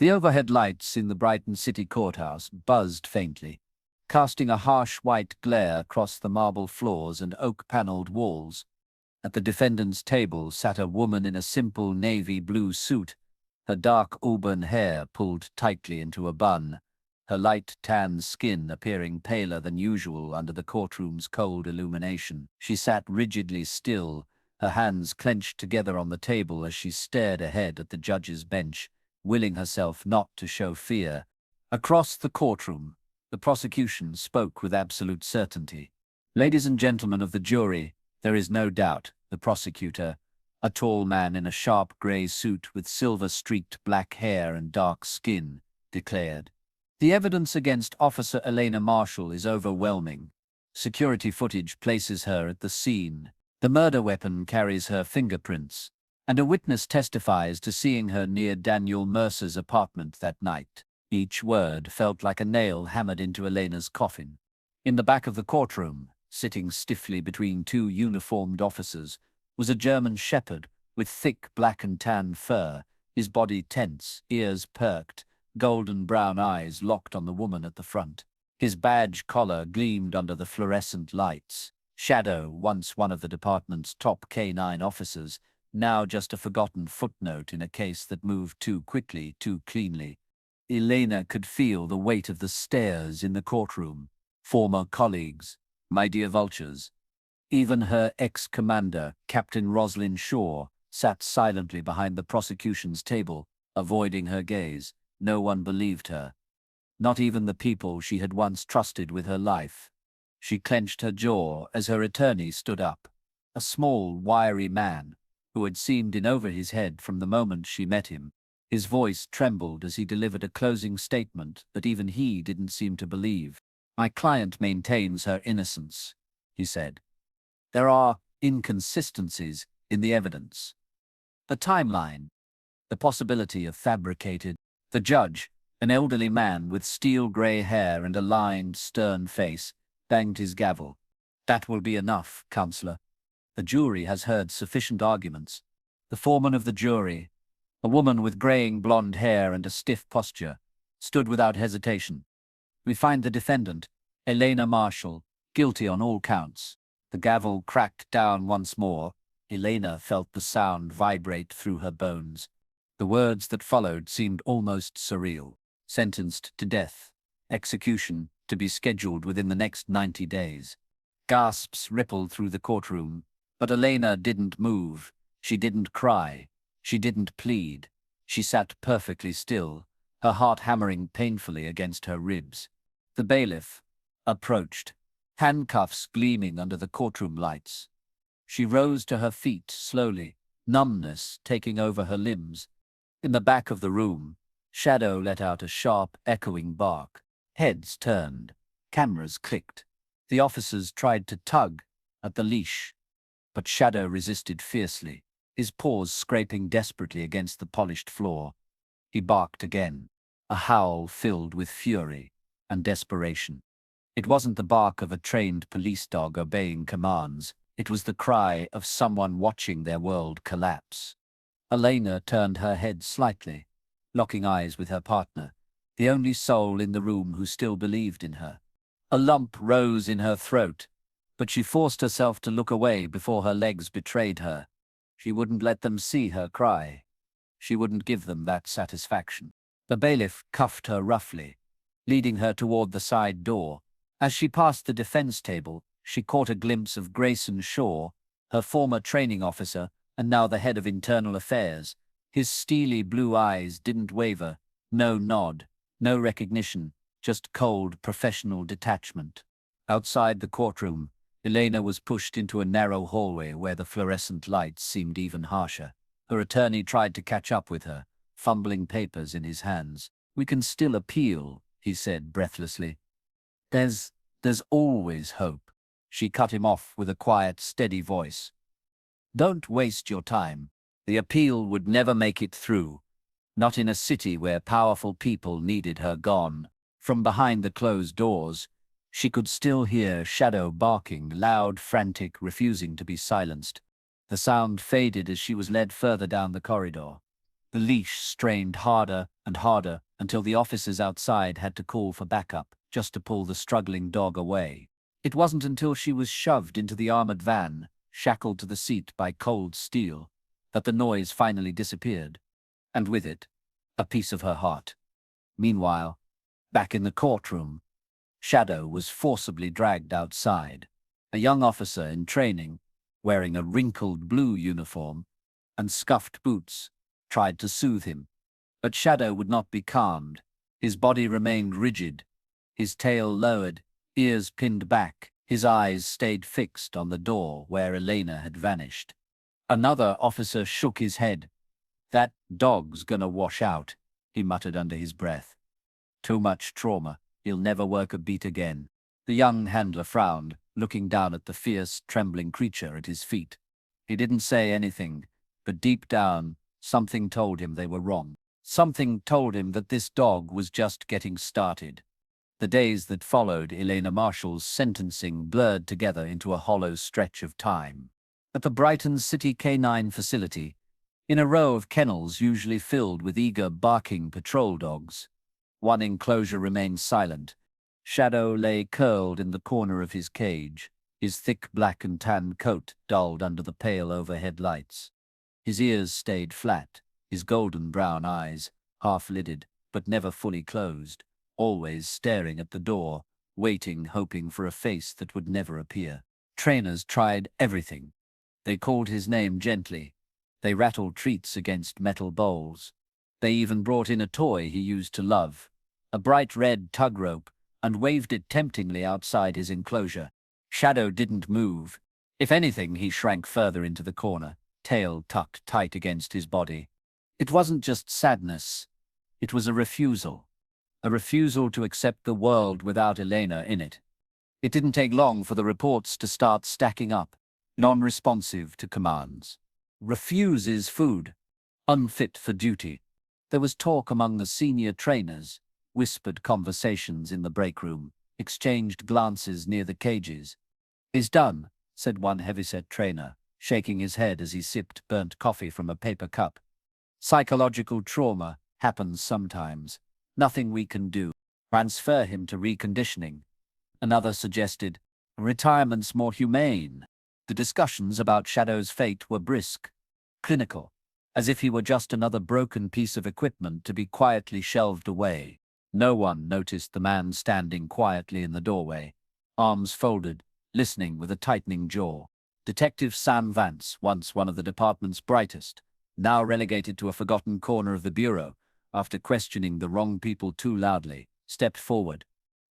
The overhead lights in the Brighton City Courthouse buzzed faintly, casting a harsh white glare across the marble floors and oak-paneled walls. At the defendant's table sat a woman in a simple navy blue suit, her dark auburn hair pulled tightly into a bun, her light tan skin appearing paler than usual under the courtroom's cold illumination. She sat rigidly still, her hands clenched together on the table as she stared ahead at the judge's bench, willing herself not to show fear. Across the courtroom, the prosecution spoke with absolute certainty. "Ladies and gentlemen of the jury, there is no doubt," the prosecutor, a tall man in a sharp grey suit with silver-streaked black hair and dark skin, declared. "The evidence against Officer Elena Marshall is overwhelming. Security footage places her at the scene. The murder weapon carries her fingerprints, and a witness testifies to seeing her near Daniel Mercer's apartment that night." Each word felt like a nail hammered into Elena's coffin. In the back of the courtroom, sitting stiffly between two uniformed officers, was a German shepherd with thick black and tan fur, his body tense, ears perked, golden brown eyes locked on the woman at the front. His badge collar gleamed under the fluorescent lights. Shadow, once one of the department's top canine officers, now just a forgotten footnote in a case that moved too quickly, too cleanly. Elena could feel the weight of the stares in the courtroom. Former colleagues, my dear vultures. Even her ex-commander, Captain Roslyn Shaw, sat silently behind the prosecution's table, avoiding her gaze. No one believed her. Not even the people she had once trusted with her life. She clenched her jaw as her attorney stood up. A small, wiry man, who had seemed in over his head from the moment she met him. His voice trembled as he delivered a closing statement that even he didn't seem to believe. "My client maintains her innocence," he said. "There are inconsistencies in the evidence. The timeline, the possibility of fabricated." The judge, an elderly man with steel-grey hair and a lined, stern face, banged his gavel. "That will be enough, Counselor. The jury has heard sufficient arguments." The foreman of the jury, a woman with graying blonde hair and a stiff posture, stood without hesitation. "We find the defendant, Elena Marshall, guilty on all counts." The gavel cracked down once more. Elena felt the sound vibrate through her bones. The words that followed seemed almost surreal. Sentenced to death. Execution to be scheduled within the next 90 days. Gasps rippled through the courtroom, but Elena didn't move. She didn't cry. She didn't plead. She sat perfectly still, her heart hammering painfully against her ribs. The bailiff approached, handcuffs gleaming under the courtroom lights. She rose to her feet slowly, numbness taking over her limbs. In the back of the room, Shadow let out a sharp, echoing bark. Heads turned. Cameras clicked. The officers tried to tug at the leash, but Shadow resisted fiercely, his paws scraping desperately against the polished floor. He barked again, a howl filled with fury and desperation. It wasn't the bark of a trained police dog obeying commands. It was the cry of someone watching their world collapse. Elena turned her head slightly, locking eyes with her partner, the only soul in the room who still believed in her. A lump rose in her throat, but she forced herself to look away before her legs betrayed her. She wouldn't let them see her cry. She wouldn't give them that satisfaction. The bailiff cuffed her roughly, leading her toward the side door. As she passed the defense table, she caught a glimpse of Grayson Shaw, her former training officer and now the head of internal affairs. His steely blue eyes didn't waver, no nod, no recognition, just cold professional detachment. Outside the courtroom, Elena was pushed into a narrow hallway where the fluorescent lights seemed even harsher. Her attorney tried to catch up with her, fumbling papers in his hands. "We can still appeal," he said breathlessly. There's always hope." She cut him off with a quiet, steady voice. "Don't waste your time. The appeal would never make it through. Not in a city where powerful people needed her gone." From behind the closed doors, she could still hear Shadow barking, loud, frantic, refusing to be silenced. The sound faded as she was led further down the corridor. The leash strained harder and harder until the officers outside had to call for backup just to pull the struggling dog away. It wasn't until she was shoved into the armored van, shackled to the seat by cold steel, that the noise finally disappeared, and with it, a piece of her heart. Meanwhile, back in the courtroom, Shadow was forcibly dragged outside. A young officer in training, wearing a wrinkled blue uniform and scuffed boots, tried to soothe him. But Shadow would not be calmed. His body remained rigid, his tail lowered, ears pinned back, his eyes stayed fixed on the door where Elena had vanished. Another officer shook his head. "That dog's gonna wash out," he muttered under his breath. "Too much trauma. He'll never work a beat again." The young handler frowned, looking down at the fierce, trembling creature at his feet. He didn't say anything, but deep down, something told him they were wrong. Something told him that this dog was just getting started. The days that followed Elena Marshall's sentencing blurred together into a hollow stretch of time. At the Brighton City Canine Facility, in a row of kennels usually filled with eager, barking patrol dogs, one enclosure remained silent. Shadow lay curled in the corner of his cage, his thick black and tan coat dulled under the pale overhead lights. His ears stayed flat, his golden brown eyes, half-lidded but never fully closed, always staring at the door, waiting, hoping for a face that would never appear. Trainers tried everything. They called his name gently. They rattled treats against metal bowls. They even brought in a toy he used to love, a bright red tug rope, and waved it temptingly outside his enclosure. Shadow didn't move. If anything, he shrank further into the corner, tail tucked tight against his body. It wasn't just sadness. It was a refusal to accept the world without Elena in it. It didn't take long for the reports to start stacking up, non-responsive to commands. Refuses food, unfit for duty. There was talk among the senior trainers, whispered conversations in the break room, exchanged glances near the cages. "Is done," said one heavyset trainer, shaking his head as he sipped burnt coffee from a paper cup. "Psychological trauma happens sometimes. Nothing we can do. Transfer him to reconditioning." Another suggested, "Retirement's more humane." The discussions about Shadow's fate were brisk, clinical, as if he were just another broken piece of equipment to be quietly shelved away. No one noticed the man standing quietly in the doorway, arms folded, listening with a tightening jaw. Detective Sam Vance, once one of the department's brightest, now relegated to a forgotten corner of the bureau after questioning the wrong people too loudly, stepped forward.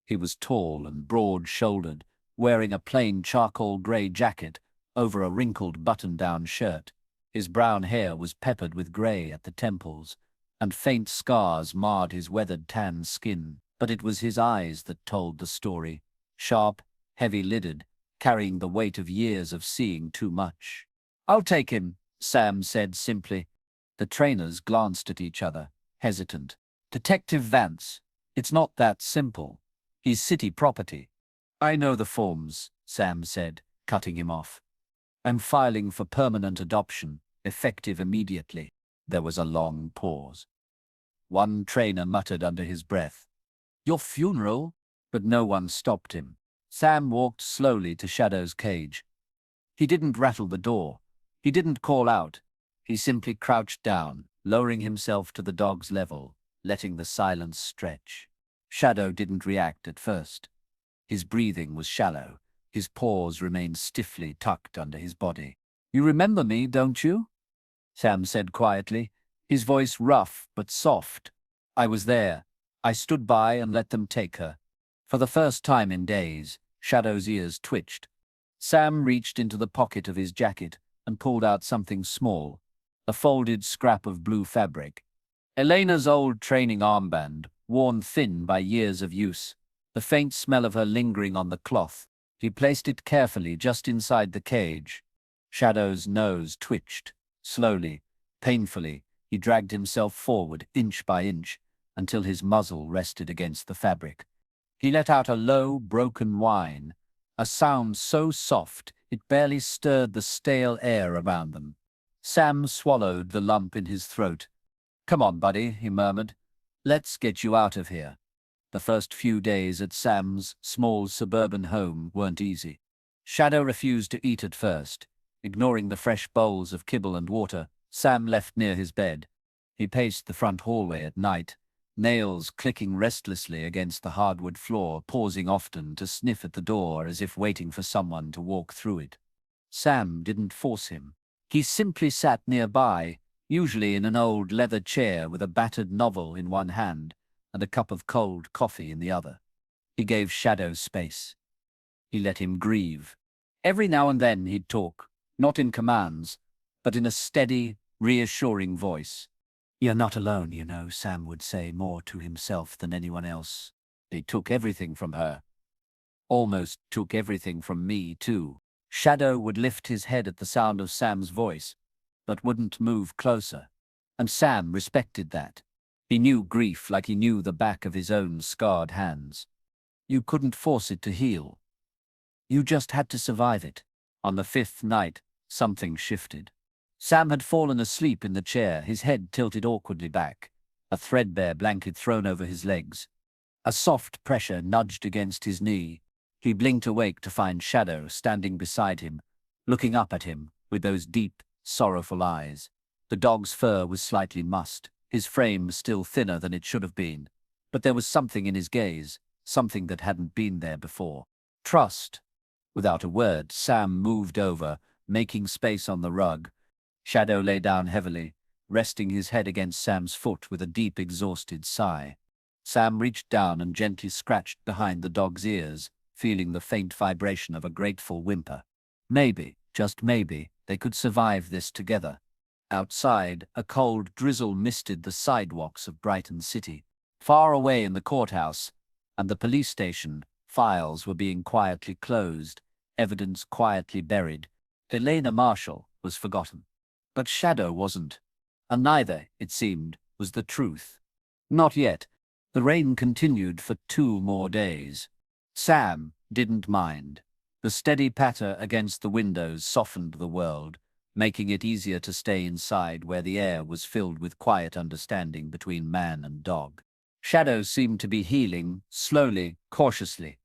He was tall and broad-shouldered, wearing a plain charcoal grey jacket over a wrinkled button-down shirt. His brown hair was peppered with grey at the temples, and faint scars marred his weathered tan skin. But it was his eyes that told the story, sharp, heavy-lidded, carrying the weight of years of seeing too much. "I'll take him," Sam said simply. The trainers glanced at each other, hesitant. "Detective Vance, it's not that simple. He's city property." "I know the forms," Sam said, cutting him off. "I'm filing for permanent adoption, effective immediately." There was a long pause. One trainer muttered under his breath, "Your funeral?" But no one stopped him. Sam walked slowly to Shadow's cage. He didn't rattle the door. He didn't call out. He simply crouched down, lowering himself to the dog's level, letting the silence stretch. Shadow didn't react at first. His breathing was shallow. His paws remained stiffly tucked under his body. "You remember me, don't you?" Sam said quietly, his voice rough but soft. "I was there. I stood by and let them take her." For the first time in days, Shadow's ears twitched. Sam reached into the pocket of his jacket and pulled out something small, a folded scrap of blue fabric. Elena's old training armband, worn thin by years of use, the faint smell of her lingering on the cloth. He placed it carefully just inside the cage. Shadow's nose twitched. Slowly, painfully, he dragged himself forward inch by inch until his muzzle rested against the fabric. He let out a low, broken whine, a sound so soft it barely stirred the stale air around them. Sam swallowed the lump in his throat. "Come on, buddy," he murmured. "Let's get you out of here." The first few days at Sam's small suburban home weren't easy. Shadow refused to eat at first. Ignoring the fresh bowls of kibble and water, Sam left near his bed. He paced the front hallway at night, nails clicking restlessly against the hardwood floor, pausing often to sniff at the door as if waiting for someone to walk through it. Sam didn't force him. He simply sat nearby, usually in an old leather chair with a battered novel in one hand and a cup of cold coffee in the other. He gave Shadow space. He let him grieve. Every now and then he'd talk, not in commands, but in a steady, reassuring voice. "You're not alone, you know," Sam would say, more to himself than anyone else. "They took everything from her. Almost took everything from me, too." Shadow would lift his head at the sound of Sam's voice, but wouldn't move closer. And Sam respected that. He knew grief like he knew the back of his own scarred hands. You couldn't force it to heal. You just had to survive it. On the fifth night, something shifted. Sam had fallen asleep in the chair, his head tilted awkwardly back, a threadbare blanket thrown over his legs. A soft pressure nudged against his knee. He blinked awake to find Shadow standing beside him, looking up at him with those deep, sorrowful eyes. The dog's fur was slightly mussed, his frame still thinner than it should have been. But there was something in his gaze, something that hadn't been there before. Trust. Without a word, Sam moved over, making space on the rug. Shadow lay down heavily, resting his head against Sam's foot with a deep, exhausted sigh. Sam reached down and gently scratched behind the dog's ears, feeling the faint vibration of a grateful whimper. Maybe, just maybe, they could survive this together. Outside, a cold drizzle misted the sidewalks of Brighton City. Far away in the courthouse and the police station, files were being quietly closed, evidence quietly buried. Elena Marshall was forgotten. But Shadow wasn't. And neither, it seemed, was the truth. Not yet. The rain continued for 2 more days. Sam didn't mind. The steady patter against the windows softened the world, making it easier to stay inside where the air was filled with quiet understanding between man and dog. Shadow seemed to be healing, slowly, cautiously.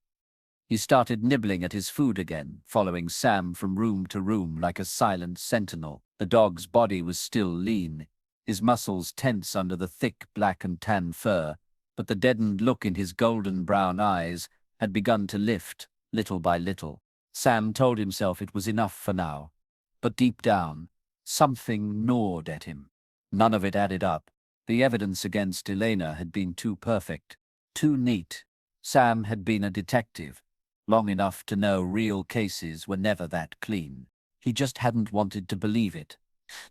He started nibbling at his food again, following Sam from room to room like a silent sentinel. The dog's body was still lean, his muscles tense under the thick black and tan fur, but the deadened look in his golden brown eyes had begun to lift, little by little. Sam told himself it was enough for now. But deep down, something gnawed at him. None of it added up. The evidence against Elena had been too perfect, too neat. Sam had been a detective, long enough to know real cases were never that clean. He just hadn't wanted to believe it.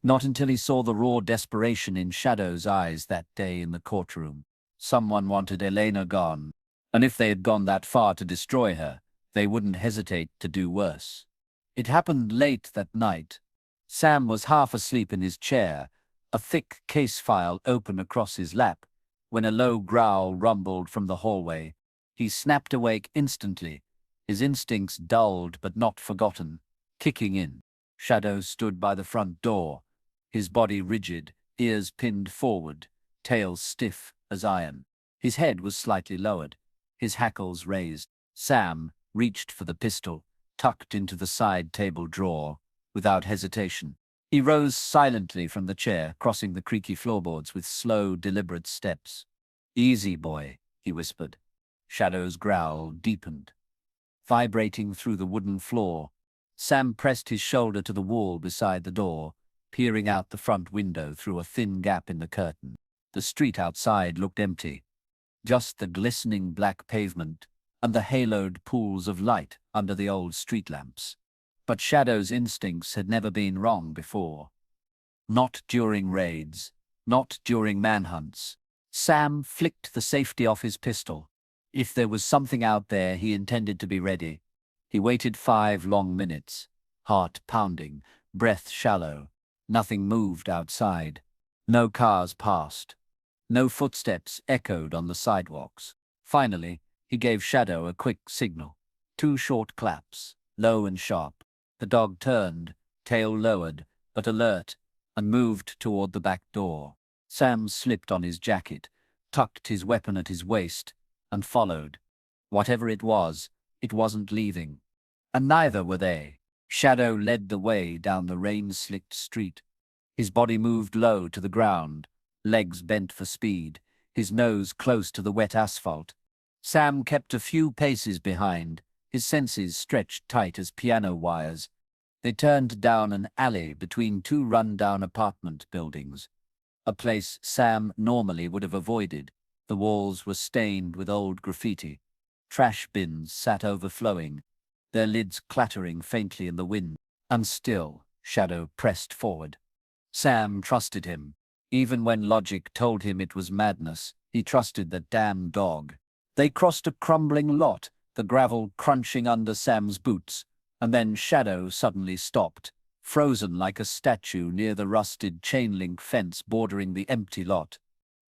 Not until he saw the raw desperation in Shadow's eyes that day in the courtroom. Someone wanted Elena gone, and if they had gone that far to destroy her, they wouldn't hesitate to do worse. It happened late that night. Sam was half asleep in his chair, a thick case file open across his lap, when a low growl rumbled from the hallway. He snapped awake instantly, his instincts dulled but not forgotten, kicking in. Shadow stood by the front door, his body rigid, ears pinned forward, tail stiff as iron. His head was slightly lowered, his hackles raised. Sam reached for the pistol, tucked into the side table drawer, without hesitation. He rose silently from the chair, crossing the creaky floorboards with slow, deliberate steps. "Easy, boy," he whispered. Shadow's growl deepened. Vibrating through the wooden floor, Sam pressed his shoulder to the wall beside the door, peering out the front window through a thin gap in the curtain. The street outside looked empty, just the glistening black pavement and the haloed pools of light under the old street lamps. But Shadow's instincts had never been wrong before. Not during raids, not during manhunts. Sam flicked the safety off his pistol. If there was something out there, he intended to be ready. He waited 5 long minutes, heart pounding, breath shallow. Nothing moved outside. No cars passed. No footsteps echoed on the sidewalks. Finally, he gave Shadow a quick signal. 2 short claps, low and sharp. The dog turned, tail lowered, but alert, and moved toward the back door. Sam slipped on his jacket, tucked his weapon at his waist, and followed. Whatever it wasn't leaving. And neither were they. Shadow led the way down the rain-slicked street. His body moved low to the ground, legs bent for speed, his nose close to the wet asphalt. Sam kept a few paces behind, his senses stretched tight as piano wires. They turned down an alley between two run-down apartment buildings, a place Sam normally would have avoided. The walls were stained with old graffiti. Trash bins sat overflowing, their lids clattering faintly in the wind. And still, Shadow pressed forward. Sam trusted him. Even when logic told him it was madness, he trusted that damn dog. They crossed a crumbling lot, the gravel crunching under Sam's boots, and then Shadow suddenly stopped, frozen like a statue near the rusted chain-link fence bordering the empty lot.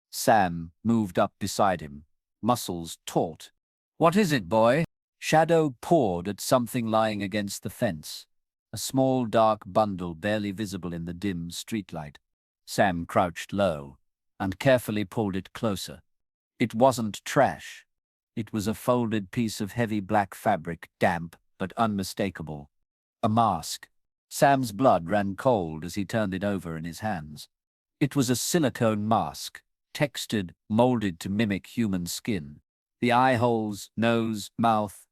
Sam moved up beside him, muscles taut. "What is it, boy?" Shadow pawed at something lying against the fence, a small dark bundle barely visible in the dim streetlight. Sam crouched low and carefully pulled it closer. It wasn't trash. It was a folded piece of heavy black fabric, damp but unmistakable. A mask. Sam's blood ran cold as he turned it over in his hands. It was a silicone mask, textured, molded to mimic human skin. The eye holes, nose, mouth,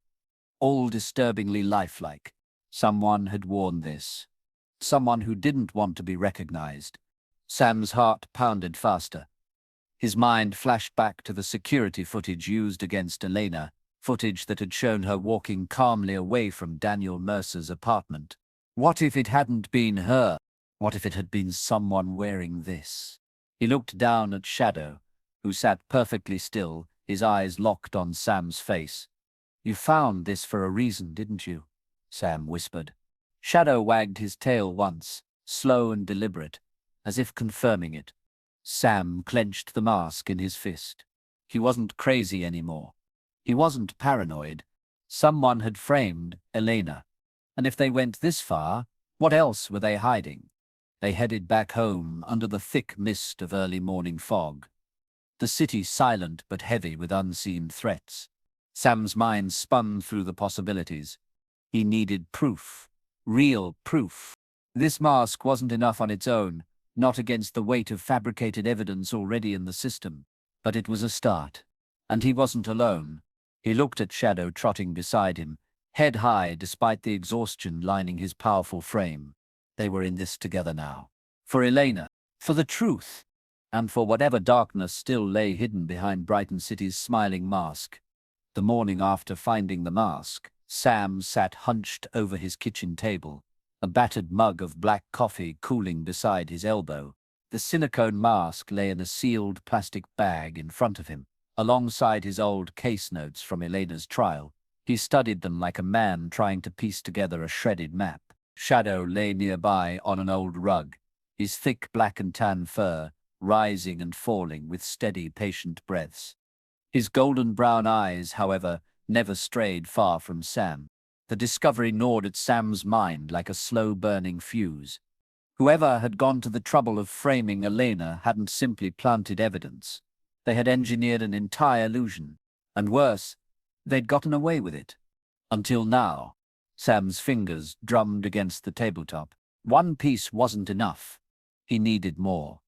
all disturbingly lifelike. Someone had worn this. Someone who didn't want to be recognized. Sam's heart pounded faster. His mind flashed back to the security footage used against Elena, footage that had shown her walking calmly away from Daniel Mercer's apartment. What if it hadn't been her? What if it had been someone wearing this? He looked down at Shadow, who sat perfectly still, his eyes locked on Sam's face. "You found this for a reason, didn't you?" Sam whispered. Shadow wagged his tail once, slow and deliberate, as if confirming it. Sam clenched the mask in his fist. He wasn't crazy anymore. He wasn't paranoid. Someone had framed Elena. And if they went this far, what else were they hiding? They headed back home under the thick mist of early morning fog. The city silent but heavy with unseen threats. Sam's mind spun through the possibilities. He needed proof. Real proof. This mask wasn't enough on its own, not against the weight of fabricated evidence already in the system. But it was a start. And he wasn't alone. He looked at Shadow trotting beside him, head high despite the exhaustion lining his powerful frame. They were in this together now. For Elena, for the truth, and for whatever darkness still lay hidden behind Brighton City's smiling mask. The morning after finding the mask, Sam sat hunched over his kitchen table, a battered mug of black coffee cooling beside his elbow. The silicone mask lay in a sealed plastic bag in front of him, alongside his old case notes from Elena's trial. He studied them like a man trying to piece together a shredded map. Shadow lay nearby on an old rug, his thick black and tan fur rising and falling with steady, patient breaths. His golden brown eyes, however, never strayed far from Sam. The discovery gnawed at Sam's mind like a slow-burning fuse. Whoever had gone to the trouble of framing Elena hadn't simply planted evidence. They had engineered an entire illusion. And worse, they'd gotten away with it. Until now. Sam's fingers drummed against the tabletop. One piece wasn't enough. He needed more.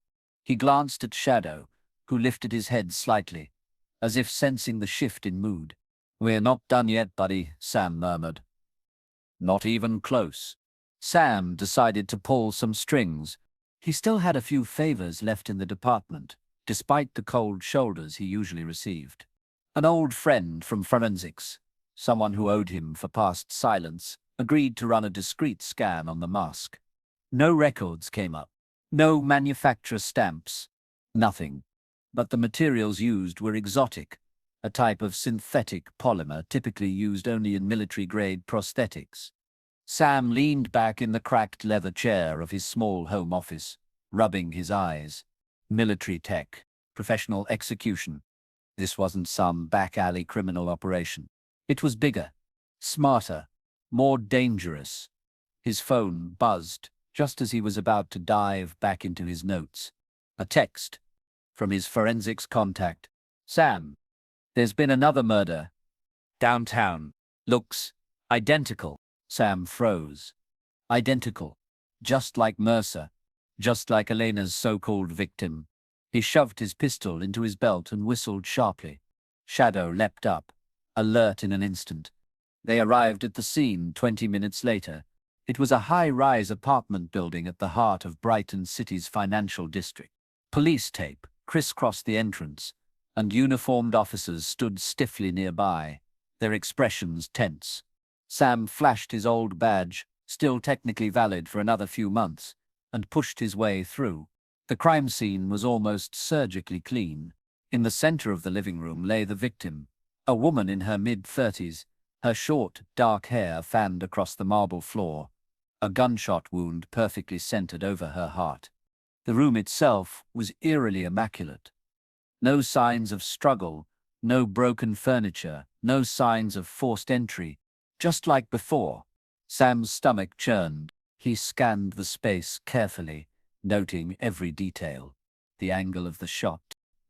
He glanced at Shadow, who lifted his head slightly, as if sensing the shift in mood. "We're not done yet, buddy," Sam murmured. "Not even close." Sam decided to pull some strings. He still had a few favors left in the department, despite the cold shoulders he usually received. An old friend from forensics, someone who owed him for past silence, agreed to run a discreet scan on the mask. No records came up. No manufacturer stamps. Nothing. But the materials used were exotic, a type of synthetic polymer typically used only in military-grade prosthetics. Sam leaned back in the cracked leather chair of his small home office, rubbing his eyes. Military tech. Professional execution. This wasn't some back-alley criminal operation. It was bigger, smarter, more dangerous. His phone buzzed just as he was about to dive back into his notes. A text. from his forensics contact. Sam, there's been another murder. Downtown. Looks identical. Sam froze. Identical. Just like Mercer. Just like Elena's so-called victim. He shoved his pistol into his belt and whistled sharply. Shadow leapt up, alert in an instant. They arrived at the scene 20 minutes later. It was a high-rise apartment building at the heart of Brighton City's financial district. Police tape crisscrossed the entrance, and uniformed officers stood stiffly nearby, their expressions tense. Sam flashed his old badge, still technically valid for another few months, and pushed his way through. The crime scene was almost surgically clean. In the center of the living room lay the victim, a woman in her mid-30s, her short, dark hair fanned across the marble floor, a gunshot wound perfectly centered over her heart. The room itself was eerily immaculate. No signs of struggle, no broken furniture, no signs of forced entry, just like before. Sam's stomach churned. He scanned the space carefully, noting every detail. The angle of the shot,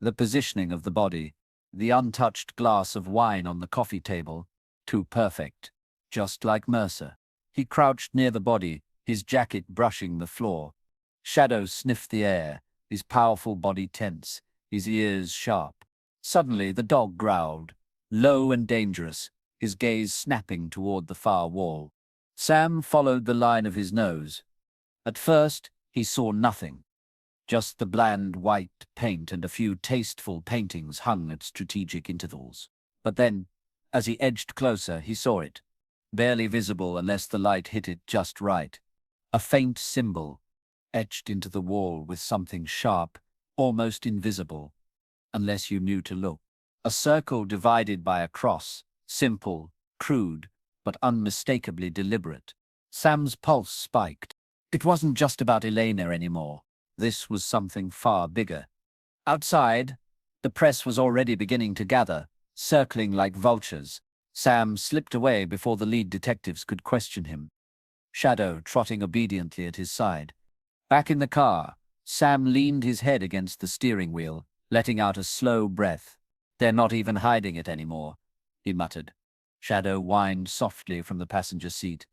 the positioning of the body, the untouched glass of wine on the coffee table. Too perfect, just like Mercer. He crouched near the body, his jacket brushing the floor. Shadow sniffed the air, his powerful body tense, his ears sharp. Suddenly the dog growled, low and dangerous, his gaze snapping toward the far wall. Sam followed the line of his nose. At first, he saw nothing. Just the bland white paint and a few tasteful paintings hung at strategic intervals. But then, as he edged closer, he saw it, barely visible unless the light hit it just right. A faint symbol, etched into the wall with something sharp, almost invisible, unless you knew to look. A circle divided by a cross, simple, crude, but unmistakably deliberate. Sam's pulse spiked. It wasn't just about Elena anymore. This was something far bigger. Outside, the press was already beginning to gather, circling like vultures. Sam slipped away before the lead detectives could question him, Shadow trotting obediently at his side. Back in the car, Sam leaned his head against the steering wheel, letting out a slow breath. "They're not even hiding it anymore," he muttered. Shadow whined softly from the passenger seat,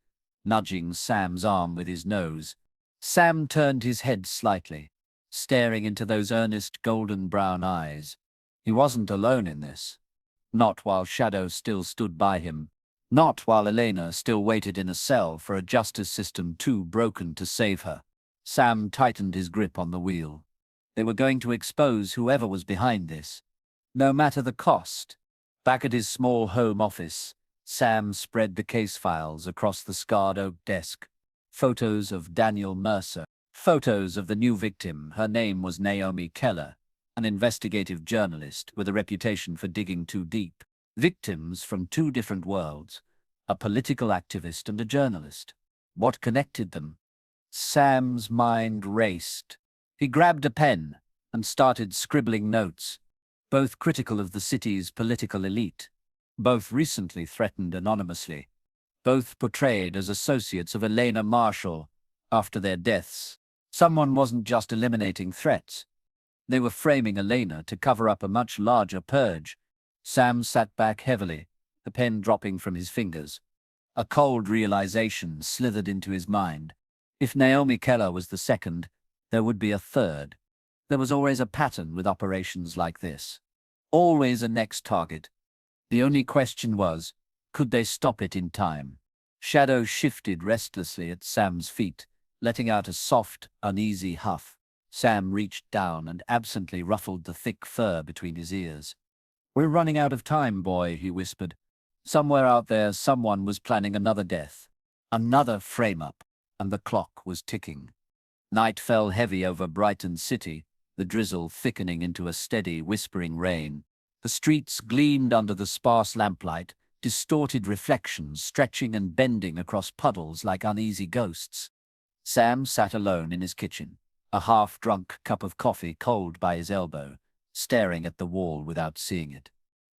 nudging Sam's arm with his nose. Sam turned his head slightly, staring into those earnest golden-brown eyes. He wasn't alone in this. Not while Shadow still stood by him. Not while Elena still waited in a cell for a justice system too broken to save her. Sam tightened his grip on the wheel. They were going to expose whoever was behind this, no matter the cost. Back at his small home office, Sam spread the case files across the scarred oak desk. Photos of Daniel Mercer. Photos of the new victim. Her name was Naomi Keller, an investigative journalist with a reputation for digging too deep. Victims from two different worlds, a political activist and a journalist. What connected them? Sam's mind raced. He grabbed a pen and started scribbling notes, both critical of the city's political elite, both recently threatened anonymously, both portrayed as associates of Elena Marshall after their deaths. Someone wasn't just eliminating threats. They were framing Elena to cover up a much larger purge. Sam sat back heavily, the pen dropping from his fingers. A cold realization slithered into his mind. If Naomi Keller was the second, there would be a third. There was always a pattern with operations like this. Always a next target. The only question was, could they stop it in time? Shadow shifted restlessly at Sam's feet, letting out a soft, uneasy huff. Sam reached down and absently ruffled the thick fur between his ears. "We're running out of time, boy," he whispered. Somewhere out there, someone was planning another death. Another frame-up, and the clock was ticking. Night fell heavy over Brighton City, the drizzle thickening into a steady, whispering rain. The streets gleamed under the sparse lamplight, distorted reflections stretching and bending across puddles like uneasy ghosts. Sam sat alone in his kitchen, a half-drunk cup of coffee cold by his elbow, staring at the wall without seeing it.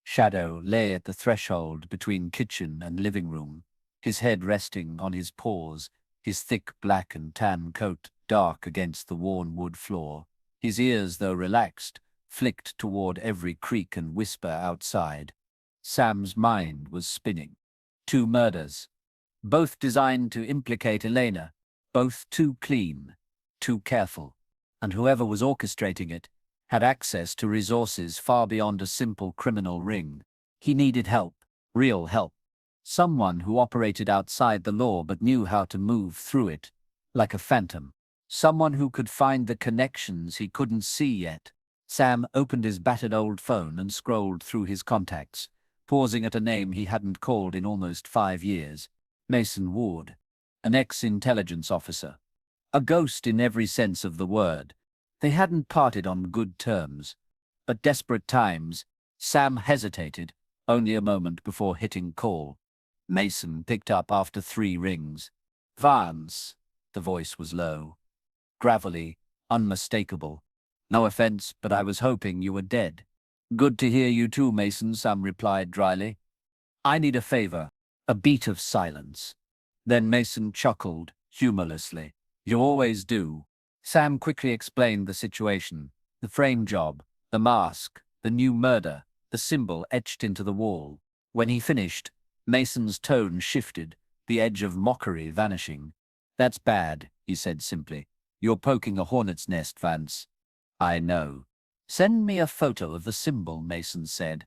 Shadow lay at the threshold between kitchen and living room, his head resting on his paws, his thick black and tan coat dark against the worn wood floor. His ears, though relaxed, flicked toward every creak and whisper outside. Sam's mind was spinning. 2 murders, both designed to implicate Elena, both too clean, too careful, and whoever was orchestrating it had access to resources far beyond a simple criminal ring. He needed help, real help. Someone who operated outside the law but knew how to move through it, like a phantom. Someone who could find the connections he couldn't see yet. Sam opened his battered old phone and scrolled through his contacts, pausing at a name he hadn't called in almost 5 years. Mason Ward, an ex-intelligence officer. A ghost in every sense of the word. They hadn't parted on good terms. At desperate times, Sam hesitated, only a moment before hitting call. Mason picked up after 3 rings. Vance. The voice was low, gravelly, unmistakable. No offense, but I was hoping you were dead. Good to hear you too, Mason, Sam replied dryly. I need a favor. A beat of silence. Then Mason chuckled, humorlessly. You always do. Sam quickly explained the situation. The frame job, the mask, the new murder, the symbol etched into the wall. When he finished, Mason's tone shifted, the edge of mockery vanishing. That's bad, he said simply. You're poking a hornet's nest, Vance. I know. Send me a photo of the symbol, Mason said.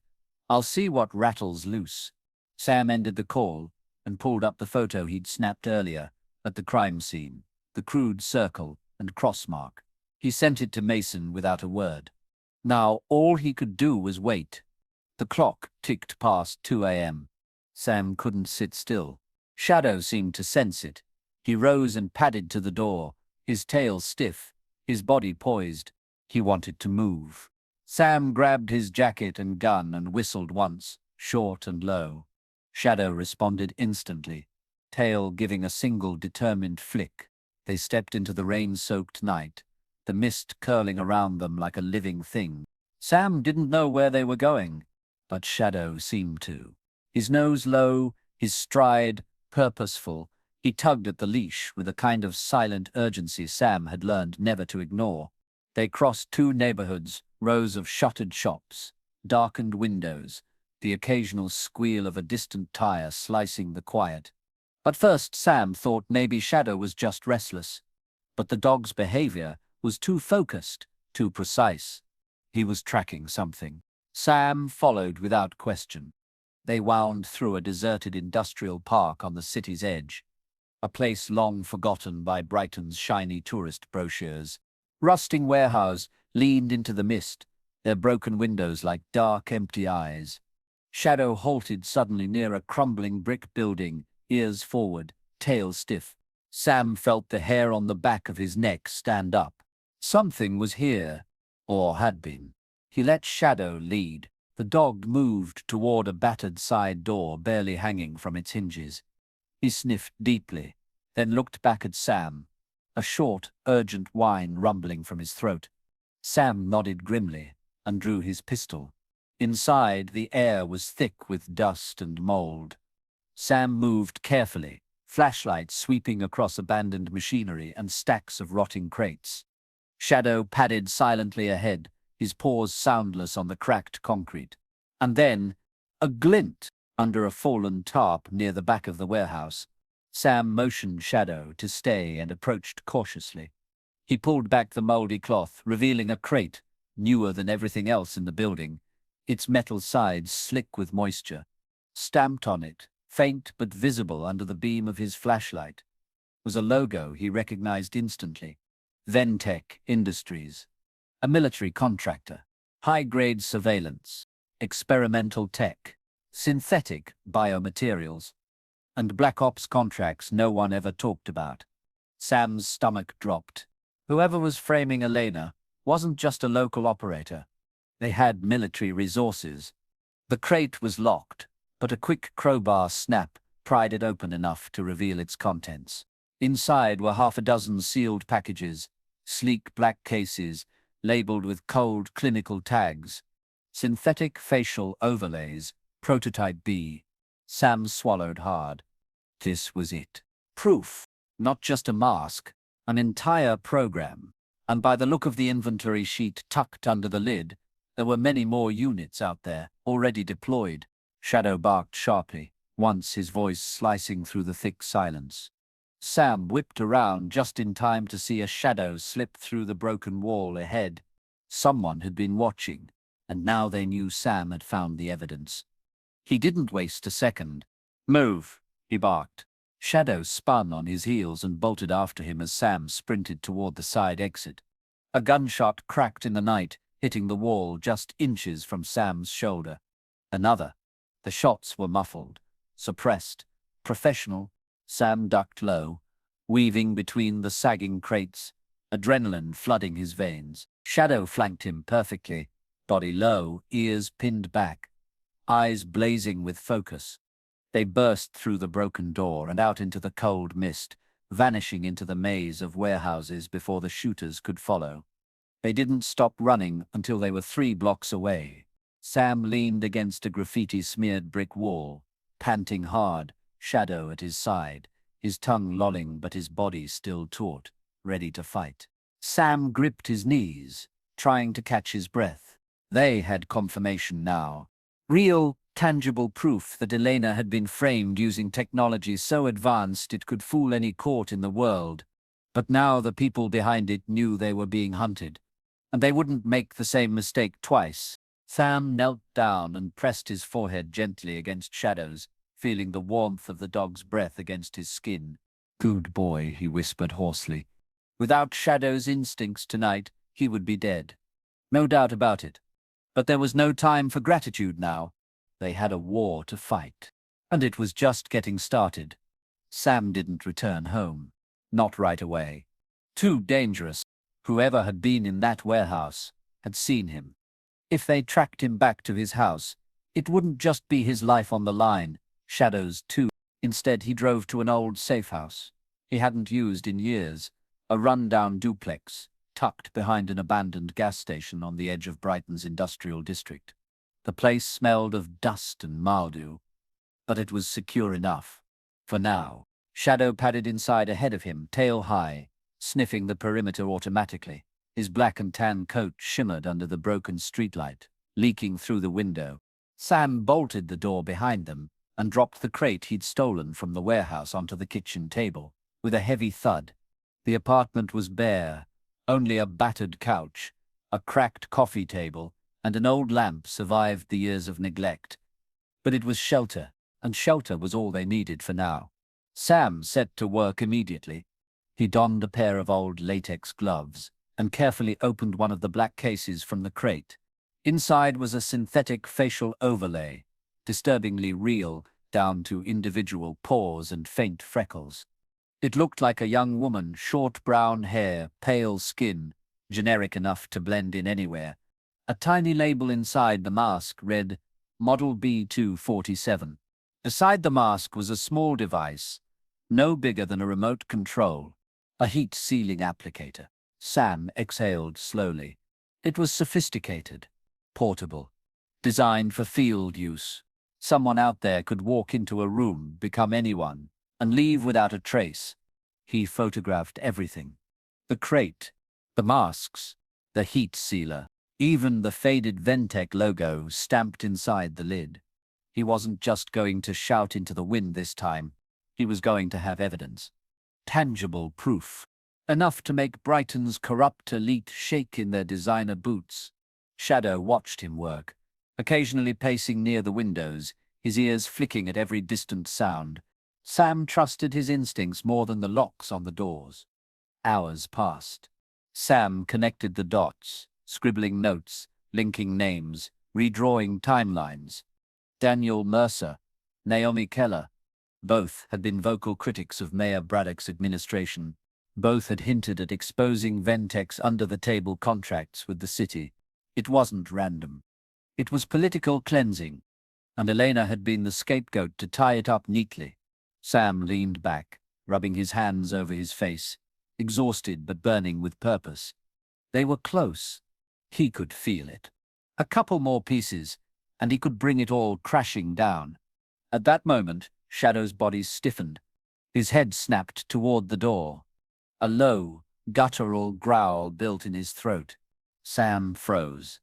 I'll see what rattles loose. Sam ended the call and pulled up the photo he'd snapped earlier at the crime scene, the crude circle and cross mark. He sent it to Mason without a word. Now all he could do was wait. The clock ticked past 2 a.m. Sam couldn't sit still. Shadow seemed to sense it. He rose and padded to the door, his tail stiff, his body poised. He wanted to move. Sam grabbed his jacket and gun and whistled once, short and low. Shadow responded instantly, tail giving a single determined flick. They stepped into the rain-soaked night, the mist curling around them like a living thing. Sam didn't know where they were going, but Shadow seemed to. His nose low, his stride purposeful, he tugged at the leash with a kind of silent urgency Sam had learned never to ignore. They crossed 2 neighborhoods, rows of shuttered shops, darkened windows, the occasional squeal of a distant tire slicing the quiet. At first Sam thought maybe Shadow was just restless, but the dog's behavior was too focused, too precise. He was tracking something. Sam followed without question. They wound through a deserted industrial park on the city's edge, a place long forgotten by Brighton's shiny tourist brochures. Rusting warehouse leaned into the mist, their broken windows like dark, empty eyes. Shadow halted suddenly near a crumbling brick building, ears forward, tail stiff. Sam felt the hair on the back of his neck stand up. Something was here, or had been. He let Shadow lead. The dog moved toward a battered side door barely hanging from its hinges. He sniffed deeply, then looked back at Sam, a short, urgent whine rumbling from his throat. Sam nodded grimly and drew his pistol. Inside, the air was thick with dust and mold. Sam moved carefully, flashlight sweeping across abandoned machinery and stacks of rotting crates. Shadow padded silently ahead, his paws soundless on the cracked concrete. And then, a glint under a fallen tarp near the back of the warehouse. Sam motioned Shadow to stay and approached cautiously. He pulled back the moldy cloth, revealing a crate, newer than everything else in the building, its metal sides slick with moisture. Stamped on it, faint but visible under the beam of his flashlight, was a logo he recognized instantly. Ventec Industries. A military contractor. High-grade surveillance. Experimental tech. Synthetic biomaterials. And Black Ops contracts no one ever talked about. Sam's stomach dropped. Whoever was framing Elena wasn't just a local operator. They had military resources. The crate was locked, but a quick crowbar snap pried it open enough to reveal its contents. Inside were 6 sealed packages, sleek black cases, labeled with cold clinical tags. Synthetic facial overlays, prototype B. Sam swallowed hard. This was it. Proof. Not just a mask, an entire program. And by the look of the inventory sheet tucked under the lid, There were many more units out there, already deployed. Shadow barked sharply, once his voice slicing through the thick silence. Sam whipped around just in time to see a shadow slip through the broken wall ahead. Someone had been watching, and now they knew Sam had found the evidence. He didn't waste a second. "Move," he barked. Shadow spun on his heels and bolted after him as Sam sprinted toward the side exit. A gunshot cracked in the night, hitting the wall just inches from Sam's shoulder. Another. The shots were muffled, suppressed, professional. Sam ducked low, weaving between the sagging crates, adrenaline flooding his veins. Shadow flanked him perfectly, body low, ears pinned back, eyes blazing with focus. They burst through the broken door and out into the cold mist, vanishing into the maze of warehouses before the shooters could follow. They didn't stop running until they were 3 blocks away. Sam leaned against a graffiti-smeared brick wall, panting hard, Shadow at his side, his tongue lolling but his body still taut, ready to fight. Sam gripped his knees, trying to catch his breath. They had confirmation now. Real, tangible proof that Elena had been framed using technology so advanced it could fool any court in the world. But now the people behind it knew they were being hunted, and they wouldn't make the same mistake twice. Sam knelt down and pressed his forehead gently against Shadow's, feeling the warmth of the dog's breath against his skin. "Good boy," he whispered hoarsely. Without Shadow's instincts tonight, he would be dead. No doubt about it. But there was no time for gratitude now. They had a war to fight. And it was just getting started. Sam didn't return home. Not right away. Too dangerous. Whoever had been in that warehouse had seen him. If they tracked him back to his house, it wouldn't just be his life on the line, Shadow's too. Instead, he drove to an old safe house he hadn't used in years, a run-down duplex, tucked behind an abandoned gas station on the edge of Brighton's industrial district. The place smelled of dust and mildew, but it was secure enough. For now. Shadow padded inside ahead of him, tail high, sniffing the perimeter automatically. His black and tan coat shimmered under the broken streetlight, leaking through the window. Sam bolted the door behind them and dropped the crate he'd stolen from the warehouse onto the kitchen table. With a heavy thud, the apartment was bare. Only a battered couch, a cracked coffee table, and an old lamp survived the years of neglect. But it was shelter, and shelter was all they needed for now. Sam set to work immediately. He donned a pair of old latex gloves and carefully opened one of the black cases from the crate. Inside was a synthetic facial overlay, disturbingly real down to individual pores and faint freckles. It looked like a young woman, short brown hair, pale skin, generic enough to blend in anywhere. A tiny label inside the mask read, Model B247. Beside the mask was a small device, no bigger than a remote control, a heat-sealing applicator. Sam exhaled slowly. It was sophisticated, portable, designed for field use. Someone out there could walk into a room, become anyone, and leave without a trace. He photographed everything. The crate, the masks, the heat sealer, even the faded Ventec logo stamped inside the lid. He wasn't just going to shout into the wind this time. He was going to have evidence. Tangible proof. Enough to make Brighton's corrupt elite shake in their designer boots. Shadow watched him work, occasionally pacing near the windows, his ears flicking at every distant sound. Sam trusted his instincts more than the locks on the doors. Hours passed. Sam connected the dots, scribbling notes, linking names, redrawing timelines. Daniel Mercer, Naomi Keller. Both had been vocal critics of Mayor Braddock's administration. Both had hinted at exposing Ventec's under-the-table contracts with the city. It wasn't random. It was political cleansing, and Elena had been the scapegoat to tie it up neatly. Sam leaned back, rubbing his hands over his face, exhausted but burning with purpose. They were close. He could feel it. A couple more pieces, and he could bring it all crashing down. At that moment, Shadow's body stiffened. His head snapped toward the door. A low, guttural growl built in his throat. Sam froze.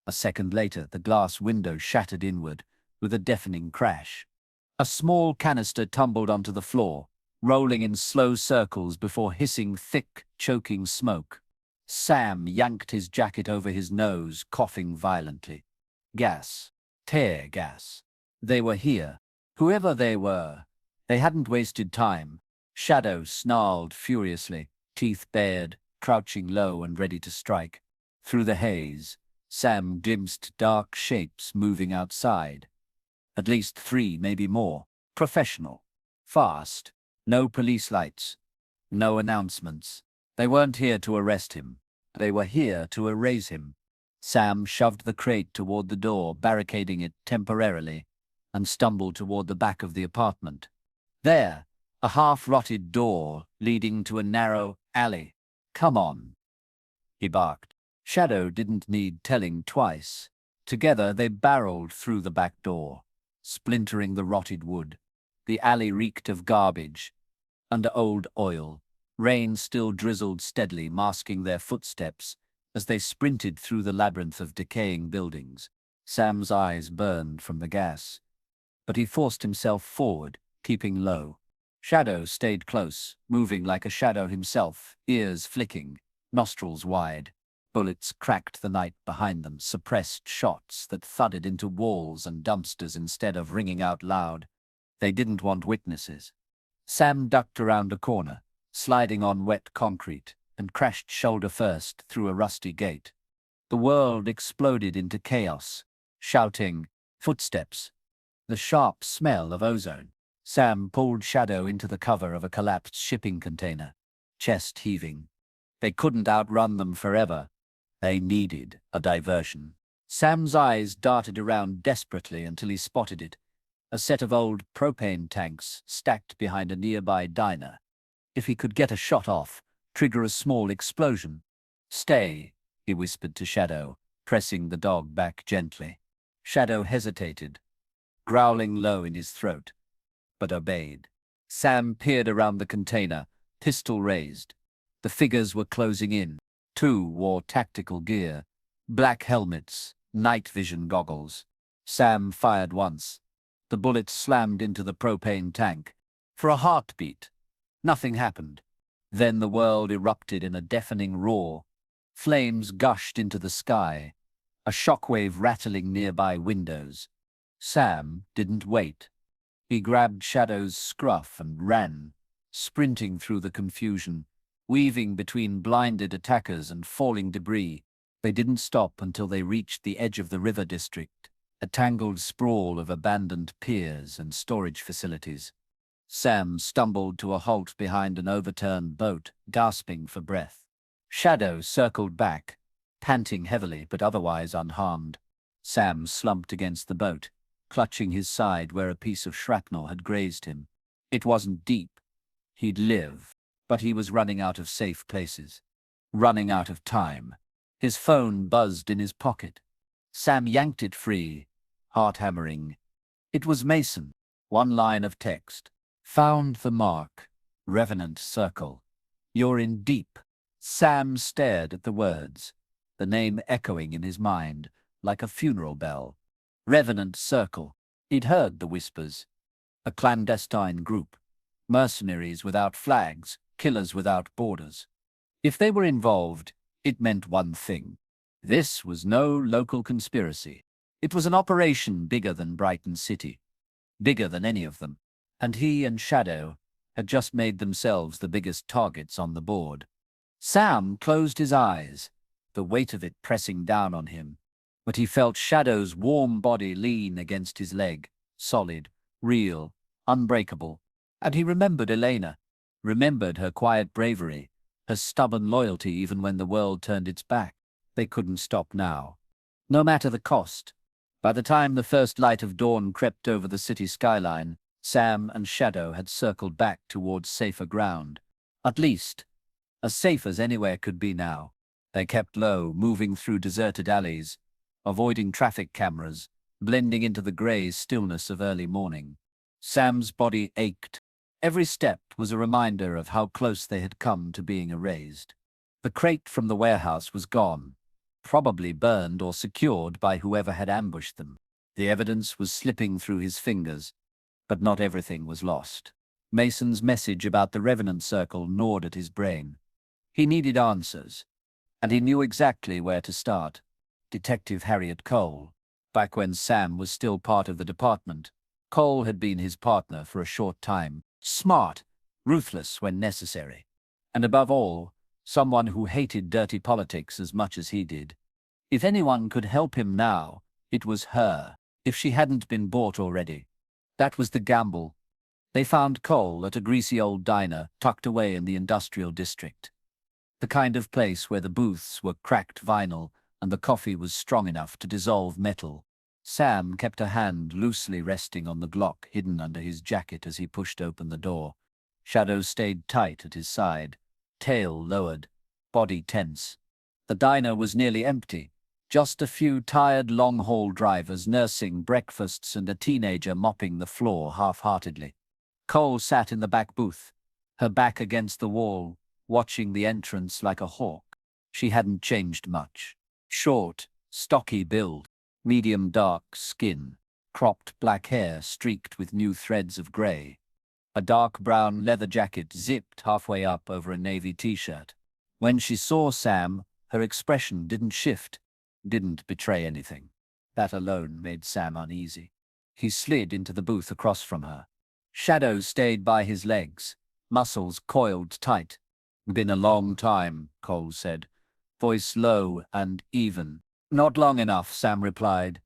A second later, the glass window shattered inward with a deafening crash. A small canister tumbled onto the floor, rolling in slow circles before hissing thick, choking smoke. Sam yanked his jacket over his nose, coughing violently. Gas. Tear gas. They were here. Whoever they were. They hadn't wasted time. Shadow snarled furiously, teeth bared, crouching low and ready to strike. Through the haze, Sam glimpsed dark shapes moving outside. At least 3, maybe more. Professional. Fast. No police lights. No announcements. They weren't here to arrest him. They were here to erase him. Sam shoved the crate toward the door, barricading it temporarily, and stumbled toward the back of the apartment. There, a half-rotted door leading to a narrow alley. "Come on," he barked. Shadow didn't need telling twice. Together they barreled through the back door, splintering the rotted wood. The alley reeked of garbage and old oil. Rain still drizzled steadily, masking their footsteps as they sprinted through the labyrinth of decaying buildings. Sam's eyes burned from the gas, but he forced himself forward, keeping low. Shadow stayed close, moving like a shadow himself, ears flicking, nostrils wide. Bullets cracked the night behind them, suppressed shots that thudded into walls and dumpsters instead of ringing out loud. They didn't want witnesses. Sam ducked around a corner, sliding on wet concrete, and crashed shoulder first through a rusty gate. The world exploded into chaos, shouting, footsteps, the sharp smell of ozone. Sam pulled Shadow into the cover of a collapsed shipping container, chest heaving. They couldn't outrun them forever. They needed a diversion. Sam's eyes darted around desperately until he spotted it, a set of old propane tanks stacked behind a nearby diner. If he could get a shot off, trigger a small explosion. "Stay," he whispered to Shadow, pressing the dog back gently. Shadow hesitated, growling low in his throat, but obeyed. Sam peered around the container, pistol raised. The figures were closing in. 2 wore tactical gear, black helmets, night vision goggles. Sam fired once. The bullet slammed into the propane tank. For a heartbeat, nothing happened. Then the world erupted in a deafening roar. Flames gushed into the sky, a shockwave rattling nearby windows. Sam didn't wait. He grabbed Shadow's scruff and ran, sprinting through the confusion, weaving between blinded attackers and falling debris. They didn't stop until they reached the edge of the river district, a tangled sprawl of abandoned piers and storage facilities. Sam stumbled to a halt behind an overturned boat, gasping for breath. Shadow circled back, panting heavily but otherwise unharmed. Sam slumped against the boat, clutching his side where a piece of shrapnel had grazed him. It wasn't deep. He'd live, but he was running out of safe places. Running out of time. His phone buzzed in his pocket. Sam yanked it free, heart hammering. It was Mason. One line of text. "Found the mark. Revenant Circle. You're in deep." Sam stared at the words, the name echoing in his mind like a funeral bell. Revenant Circle. He'd heard the whispers. A clandestine group. Mercenaries without flags, killers without borders. If they were involved, it meant one thing. This was no local conspiracy. It was an operation bigger than Brighton City. Bigger than any of them. And he and Shadow had just made themselves the biggest targets on the board. Sam closed his eyes, the weight of it pressing down on him. But he felt Shadow's warm body lean against his leg, solid, real, unbreakable. And he remembered Elena, remembered her quiet bravery, her stubborn loyalty even when the world turned its back. They couldn't stop now. No matter the cost. By the time the first light of dawn crept over the city skyline, Sam and Shadow had circled back towards safer ground. At least, as safe as anywhere could be now. They kept low, moving through deserted alleys, avoiding traffic cameras, blending into the grey stillness of early morning. Sam's body ached. Every step was a reminder of how close they had come to being erased. The crate from the warehouse was gone. probably burned or secured by whoever had ambushed them. The evidence was slipping through his fingers, but not everything was lost. Mason's message about the Revenant Circle gnawed at his brain. He needed answers, and he knew exactly where to start. Detective Harriet Cole. Back when Sam was still part of the department, Cole had been his partner for a short time. Smart, ruthless when necessary, and above all, someone who hated dirty politics as much as he did. If anyone could help him now, it was her, if she hadn't been bought already. That was the gamble. They found Cole at a greasy old diner tucked away in the industrial district. The kind of place where the booths were cracked vinyl and the coffee was strong enough to dissolve metal. Sam kept a hand loosely resting on the Glock hidden under his jacket as he pushed open the door. Shadow stayed tight at his side, tail lowered, body tense. The diner was nearly empty, just a few tired long-haul drivers nursing breakfasts and a teenager mopping the floor half-heartedly. Cole sat in the back booth, her back against the wall, watching the entrance like a hawk. She hadn't changed much. Short, stocky build, medium dark skin, cropped black hair streaked with new threads of grey. A dark brown leather jacket zipped halfway up over a navy t-shirt. When she saw Sam, her expression didn't shift, didn't betray anything. That alone made Sam uneasy. He slid into the booth across from her. Shadow stayed by his legs, muscles coiled tight. "Been a long time," Cole said, voice low and even. "Not long enough," Sam replied.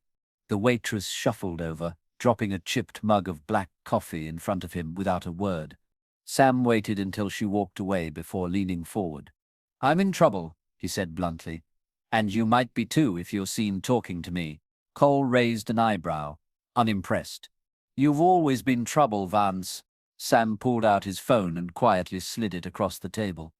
The waitress shuffled over, dropping a chipped mug of black coffee in front of him without a word. Sam waited until she walked away before leaning forward. "I'm in trouble," he said bluntly. "And you might be too if you're seen talking to me." Cole raised an eyebrow, unimpressed. "You've always been trouble, Vance." Sam pulled out his phone and quietly slid it across the table.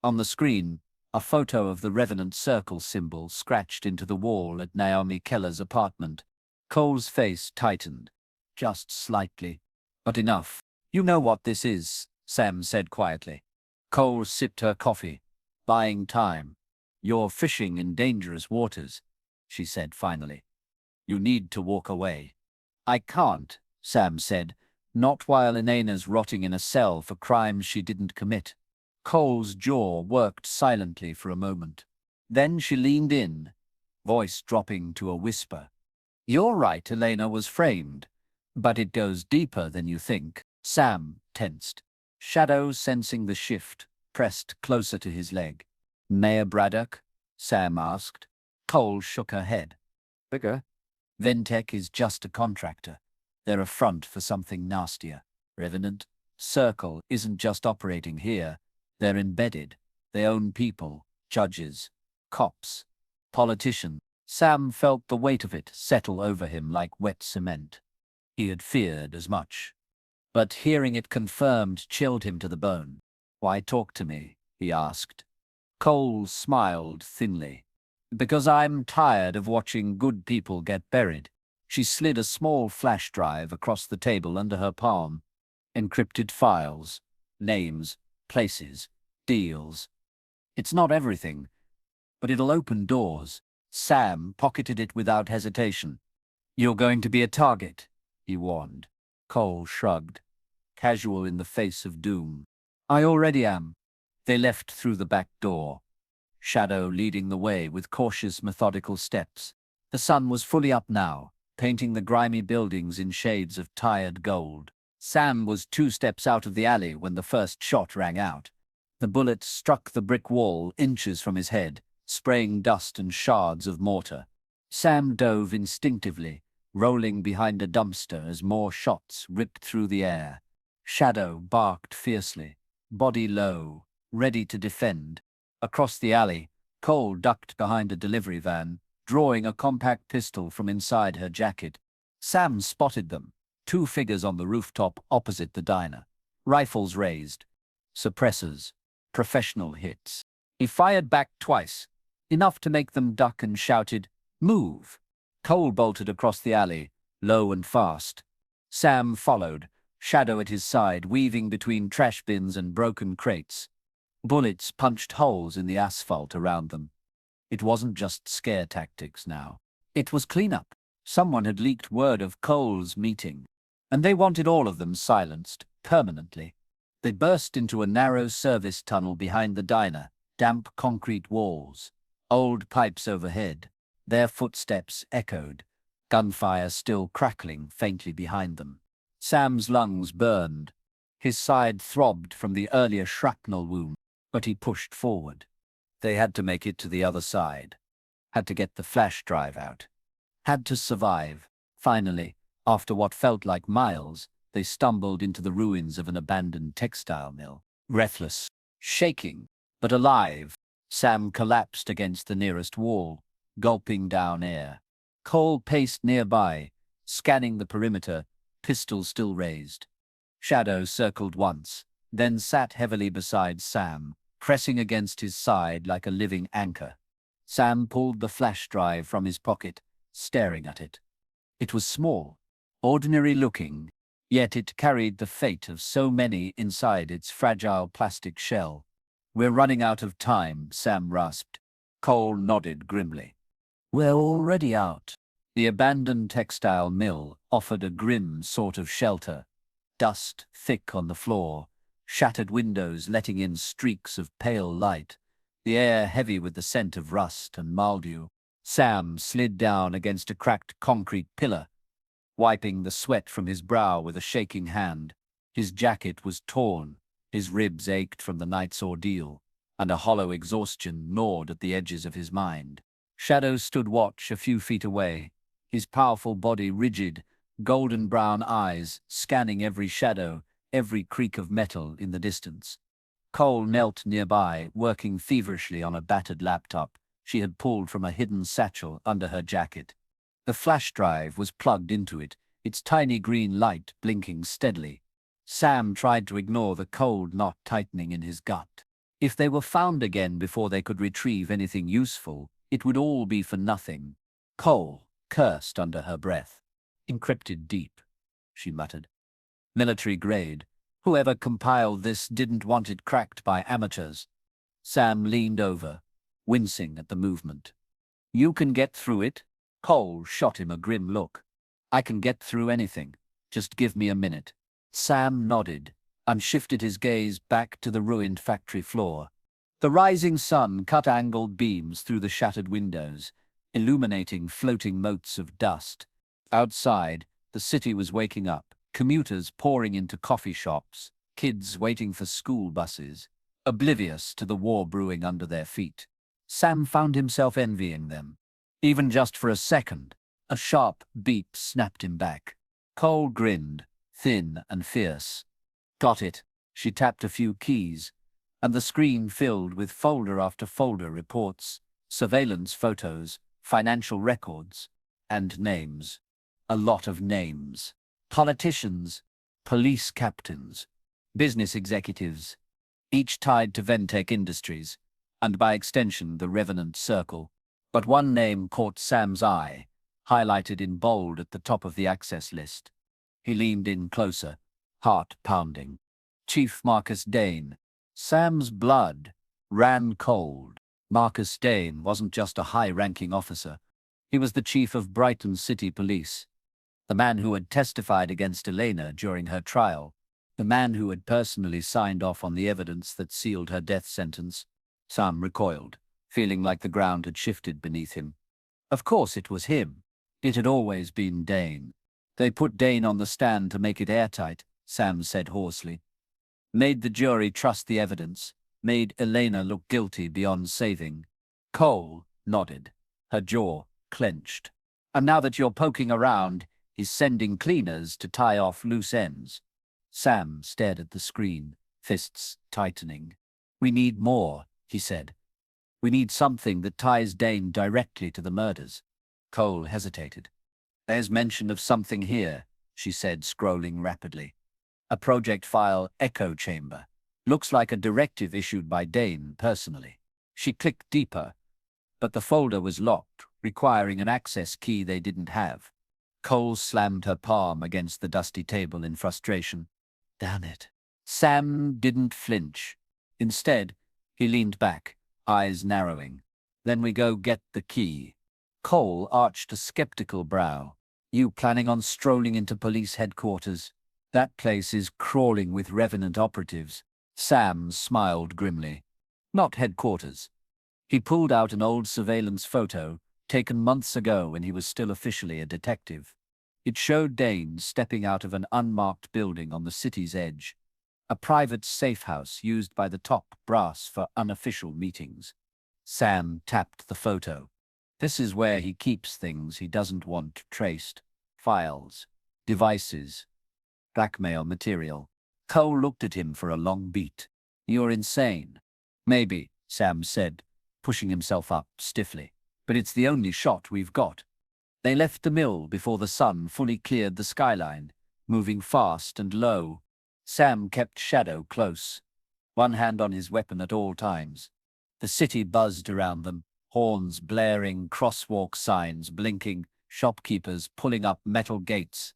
On the screen, a photo of the Revenant Circle symbol scratched into the wall at Naomi Keller's apartment. Cole's face tightened, just slightly, but enough. "You know what this is," Sam said quietly. Cole sipped her coffee, buying time. "You're fishing in dangerous waters," she said finally. "You need to walk away." "I can't," Sam said, "not while Elena's rotting in a cell for crimes she didn't commit." Cole's jaw worked silently for a moment. Then she leaned in, voice dropping to a whisper. "You're right, Elena was framed, but it goes deeper than you think." Sam tensed. Shadow, sensing the shift, pressed closer to his leg. "Mayor Braddock?" Sam asked. Cole shook her head. "Bigger? Ventec is just a contractor. They're a front for something nastier. Revenant Circle isn't just operating here. They're embedded. They own people, judges, cops, politicians." Sam felt the weight of it settle over him like wet cement. He had feared as much. But hearing it confirmed chilled him to the bone. "Why talk to me?" he asked. Cole smiled thinly. "Because I'm tired of watching good people get buried." She slid a small flash drive across the table under her palm. "Encrypted files, names, places, deals. It's not everything, but it'll open doors." Sam pocketed it without hesitation. "You're going to be a target," he warned. Cole shrugged, casual in the face of doom. "I already am." They left through the back door, Shadow leading the way with cautious, methodical steps. The sun was fully up now, painting the grimy buildings in shades of tired gold. Sam was 2 steps out of the alley when the first shot rang out. The bullet struck the brick wall inches from his head, spraying dust and shards of mortar. Sam dove instinctively, rolling behind a dumpster as more shots ripped through the air. Shadow barked fiercely, body low, ready to defend. Across the alley, Cole ducked behind a delivery van, drawing a compact pistol from inside her jacket. Sam spotted them, 2 figures on the rooftop opposite the diner. Rifles raised. Suppressors. Professional hits. He fired back twice, enough to make them duck, and shouted, "Move!" Cole bolted across the alley, low and fast. Sam followed, Shadow at his side, weaving between trash bins and broken crates. Bullets punched holes in the asphalt around them. It wasn't just scare tactics now. It was cleanup. Someone had leaked word of Cole's meeting, and they wanted all of them silenced, permanently. They burst into a narrow service tunnel behind the diner, damp concrete walls, old pipes overhead. Their footsteps echoed, gunfire still crackling faintly behind them. Sam's lungs burned. His side throbbed from the earlier shrapnel wound, but he pushed forward. They had to make it to the other side. Had to get the flash drive out. Had to survive. Finally, after what felt like miles, they stumbled into the ruins of an abandoned textile mill. Breathless, shaking, but alive, Sam collapsed against the nearest wall, gulping down air. Cole paced nearby, scanning the perimeter, pistol still raised. Shadow circled once, then sat heavily beside Sam, pressing against his side like a living anchor. Sam pulled the flash drive from his pocket, staring at it. It was small, ordinary-looking, yet it carried the fate of so many inside its fragile plastic shell. "We're running out of time," Sam rasped. Cole nodded grimly. "We're already out." The abandoned textile mill offered a grim sort of shelter. Dust thick on the floor, shattered windows letting in streaks of pale light, the air heavy with the scent of rust and mildew. Sam slid down against a cracked concrete pillar, wiping the sweat from his brow with a shaking hand. His jacket was torn, his ribs ached from the night's ordeal, and a hollow exhaustion gnawed at the edges of his mind. Shadow stood watch a few feet away, his powerful body rigid, golden brown eyes scanning every shadow, every creak of metal in the distance. Cole knelt nearby, working feverishly on a battered laptop she had pulled from a hidden satchel under her jacket. The flash drive was plugged into it, its tiny green light blinking steadily. Sam tried to ignore the cold knot tightening in his gut. If they were found again before they could retrieve anything useful, it would all be for nothing. Cole cursed under her breath. "Encrypted deep," she muttered. "Military grade. Whoever compiled this didn't want it cracked by amateurs." Sam leaned over, wincing at the movement. "You can get through it?" Cole shot him a grim look. "I can get through anything. Just give me a minute." Sam nodded and shifted his gaze back to the ruined factory floor. The rising sun cut angled beams through the shattered windows, illuminating floating motes of dust. Outside, the city was waking up, commuters pouring into coffee shops, kids waiting for school buses, oblivious to the war brewing under their feet. Sam found himself envying them. Even just for a second, a sharp beep snapped him back. Cole grinned, thin and fierce. "Got it." She tapped a few keys, and the screen filled with folder after folder reports, surveillance photos, financial records, and names. A lot of names. Politicians, police captains, business executives, each tied to Ventec Industries, and by extension the Revenant Circle. But one name caught Sam's eye, highlighted in bold at the top of the access list. He leaned in closer, heart pounding. Chief Marcus Dane. Sam's blood ran cold. Marcus Dane wasn't just a high-ranking officer. He was the chief of Brighton City Police, the man who had testified against Elena during her trial, the man who had personally signed off on the evidence that sealed her death sentence. Sam recoiled, feeling like the ground had shifted beneath him. Of course it was him. It had always been Dane. "They put Dane on the stand to make it airtight," Sam said hoarsely. "Made the jury trust the evidence, made Elena look guilty beyond saving." Cole nodded, her jaw clenched. "And now that you're poking around, he's sending cleaners to tie off loose ends." Sam stared at the screen, fists tightening. "We need more," he said. "We need something that ties Dane directly to the murders." Cole hesitated. "There's mention of something here," she said, scrolling rapidly. "A project file echo chamber. Looks like a directive issued by Dane personally." She clicked deeper, but the folder was locked, requiring an access key they didn't have. Cole slammed her palm against the dusty table in frustration. "Damn it." Sam didn't flinch. Instead, he leaned back, eyes narrowing. Then we go get the key. Cole arched a skeptical brow. You planning on strolling into police headquarters? That place is crawling with revenant operatives. Sam smiled grimly. Not headquarters. He pulled out an old surveillance photo, taken months ago when he was still officially a detective. It showed Dane stepping out of an unmarked building on the city's edge, a private safe house used by the top brass for unofficial meetings. Sam tapped the photo. This is where he keeps things he doesn't want traced. Files, devices, blackmail material. Cole looked at him for a long beat. You're insane. Maybe, Sam said, pushing himself up stiffly. But it's the only shot we've got. They left the mill before the sun fully cleared the skyline, moving fast and low. Sam kept Shadow close, one hand on his weapon at all times. The city buzzed around them, horns blaring, crosswalk signs blinking, shopkeepers pulling up metal gates.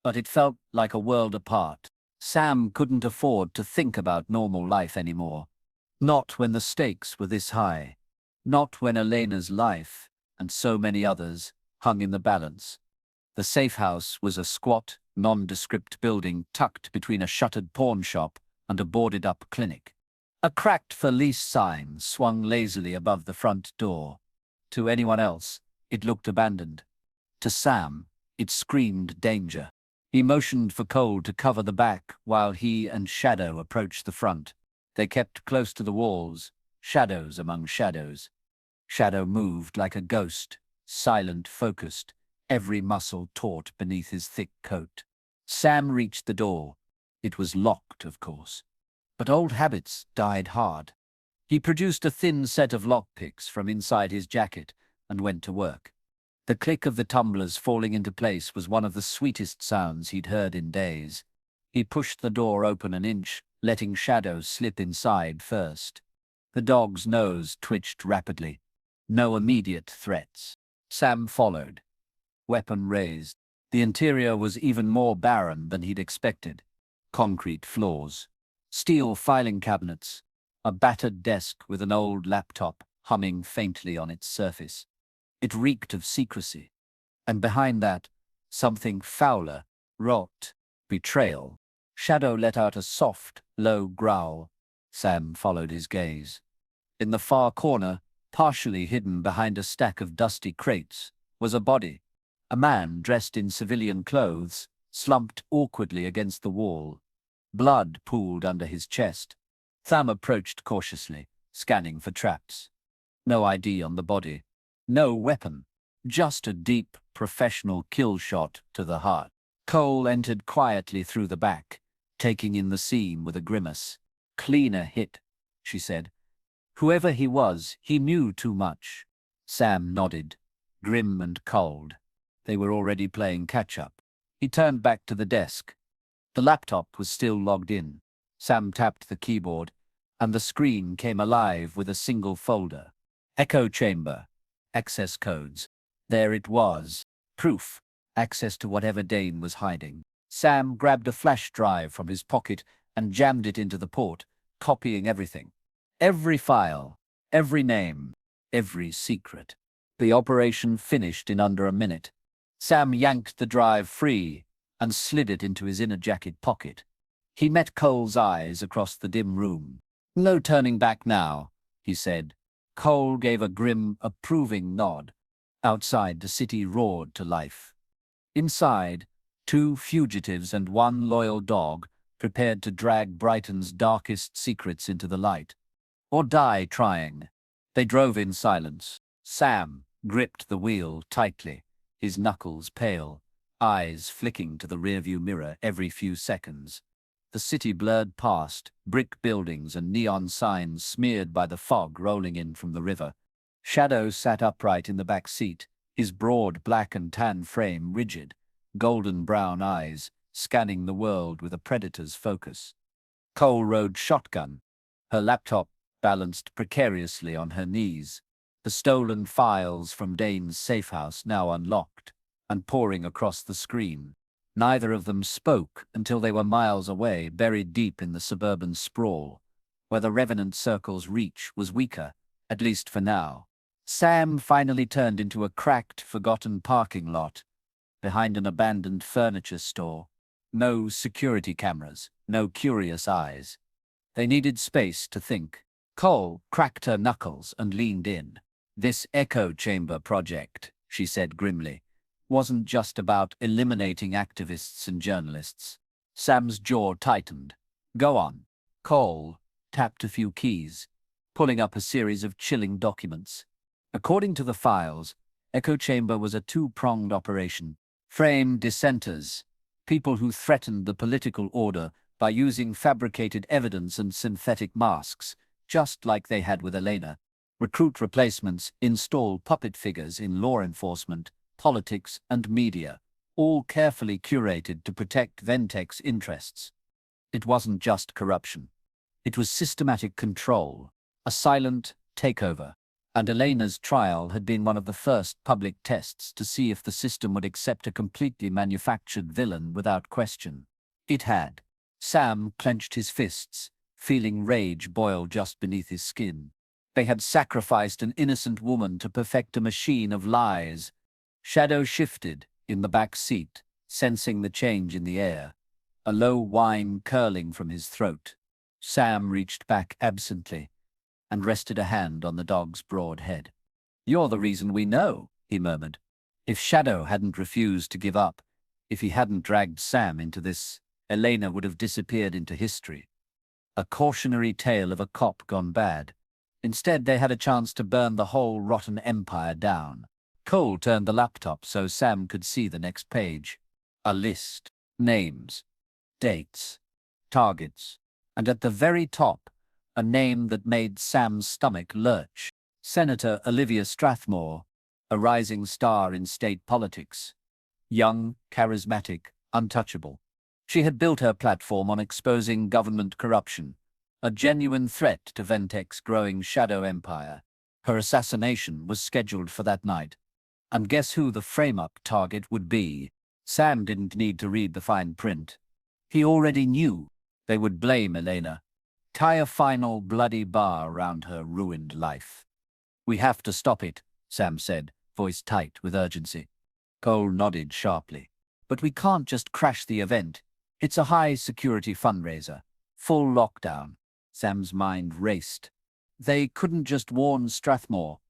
But it felt like a world apart. Sam couldn't afford to think about normal life anymore. Not when the stakes were this high. Not when Elena's life, and so many others, hung in the balance. The safe house was a squat, nondescript building tucked between a shuttered pawn shop and a boarded-up clinic. A cracked for lease sign swung lazily above the front door. To anyone else, it looked abandoned. To Sam, it screamed danger. He motioned for Cole to cover the back while he and Shadow approached the front. They kept close to the walls, shadows among shadows. Shadow moved like a ghost, silent, focused, every muscle taut beneath his thick coat. Sam reached the door. It was locked, of course. But old habits died hard. He produced a thin set of lockpicks from inside his jacket and went to work. The click of the tumblers falling into place was one of the sweetest sounds he'd heard in days. He pushed the door open an inch, letting Shadow slip inside first. The dog's nose twitched rapidly. No immediate threats. Sam followed, weapon raised. The interior was even more barren than he'd expected. Concrete floors, steel filing cabinets, a battered desk with an old laptop humming faintly on its surface. It reeked of secrecy. And behind that, something fouler, rot, betrayal. Shadow let out a soft, low growl. Sam followed his gaze. In the far corner, partially hidden behind a stack of dusty crates, was a body. A man dressed in civilian clothes, slumped awkwardly against the wall. Blood pooled under his chest. Sam approached cautiously, scanning for traps. No ID on the body. No weapon. Just a deep, professional kill shot to the heart. Cole entered quietly through the back, taking in the scene with a grimace. Cleaner hit, she said. Whoever he was, he knew too much. Sam nodded, grim and cold. They were already playing catch-up. He turned back to the desk. The laptop was still logged in. Sam tapped the keyboard, and the screen came alive with a single folder. Echo chamber. Access codes. There it was. Proof. Access to whatever Dane was hiding. Sam grabbed a flash drive from his pocket and jammed it into the port, copying everything. Every file, every name, every secret. The operation finished in under a minute. Sam yanked the drive free and slid it into his inner jacket pocket. He met Cole's eyes across the dim room. No turning back now, he said. Cole gave a grim, approving nod. Outside, the city roared to life. Inside, 2 fugitives and 1 loyal dog prepared to drag Brighton's darkest secrets into the light. Or die trying. They drove in silence. Sam gripped the wheel tightly, his knuckles pale, eyes flicking to the rearview mirror every few seconds. The city blurred past, brick buildings and neon signs smeared by the fog rolling in from the river. Shadow sat upright in the back seat, his broad black and tan frame rigid, golden brown eyes scanning the world with a predator's focus. Cole rode shotgun, her laptop balanced precariously on her knees, the stolen files from Dane's safe house now unlocked and pouring across the screen. Neither of them spoke until they were miles away, buried deep in the suburban sprawl, where the Revenant Circle's reach was weaker, at least for now. Sam finally turned into a cracked, forgotten parking lot behind an abandoned furniture store. No security cameras, no curious eyes. They needed space to think. Cole cracked her knuckles and leaned in. This echo chamber project, she said grimly, wasn't just about eliminating activists and journalists. Sam's jaw tightened. Go on. Cole tapped a few keys, pulling up a series of chilling documents. According to the files, echo chamber was a two-pronged operation. Frame dissenters, people who threatened the political order by using fabricated evidence and synthetic masks, just like they had with Elena. Recruit replacements, install puppet figures in law enforcement, politics, and media, all carefully curated to protect Ventec's interests. It wasn't just corruption. It was systematic control, a silent takeover. And Elena's trial had been one of the first public tests to see if the system would accept a completely manufactured villain without question. It had. Sam clenched his fists, feeling rage boil just beneath his skin. They had sacrificed an innocent woman to perfect a machine of lies. Shadow shifted in the back seat, sensing the change in the air, a low whine curling from his throat. Sam reached back absently and rested a hand on the dog's broad head. You're the reason we know, he murmured. If Shadow hadn't refused to give up, if he hadn't dragged Sam into this, Elena would have disappeared into history. A cautionary tale of a cop gone bad. Instead, they had a chance to burn the whole rotten empire down. Cole turned the laptop so Sam could see the next page. A list. Names. Dates. Targets. And at the very top, a name that made Sam's stomach lurch. Senator Olivia Strathmore, a rising star in state politics. Young, charismatic, untouchable. She had built her platform on exposing government corruption, a genuine threat to Ventec's growing shadow empire. Her assassination was scheduled for that night. And guess who the frame-up target would be? Sam didn't need to read the fine print. He already knew. They would blame Elena. Tie a final bloody bar around her ruined life. We have to stop it, Sam said, voice tight with urgency. Cole nodded sharply. But we can't just crash the event. It's a high-security fundraiser. Full lockdown. Sam's mind raced. They couldn't just warn Strathmore.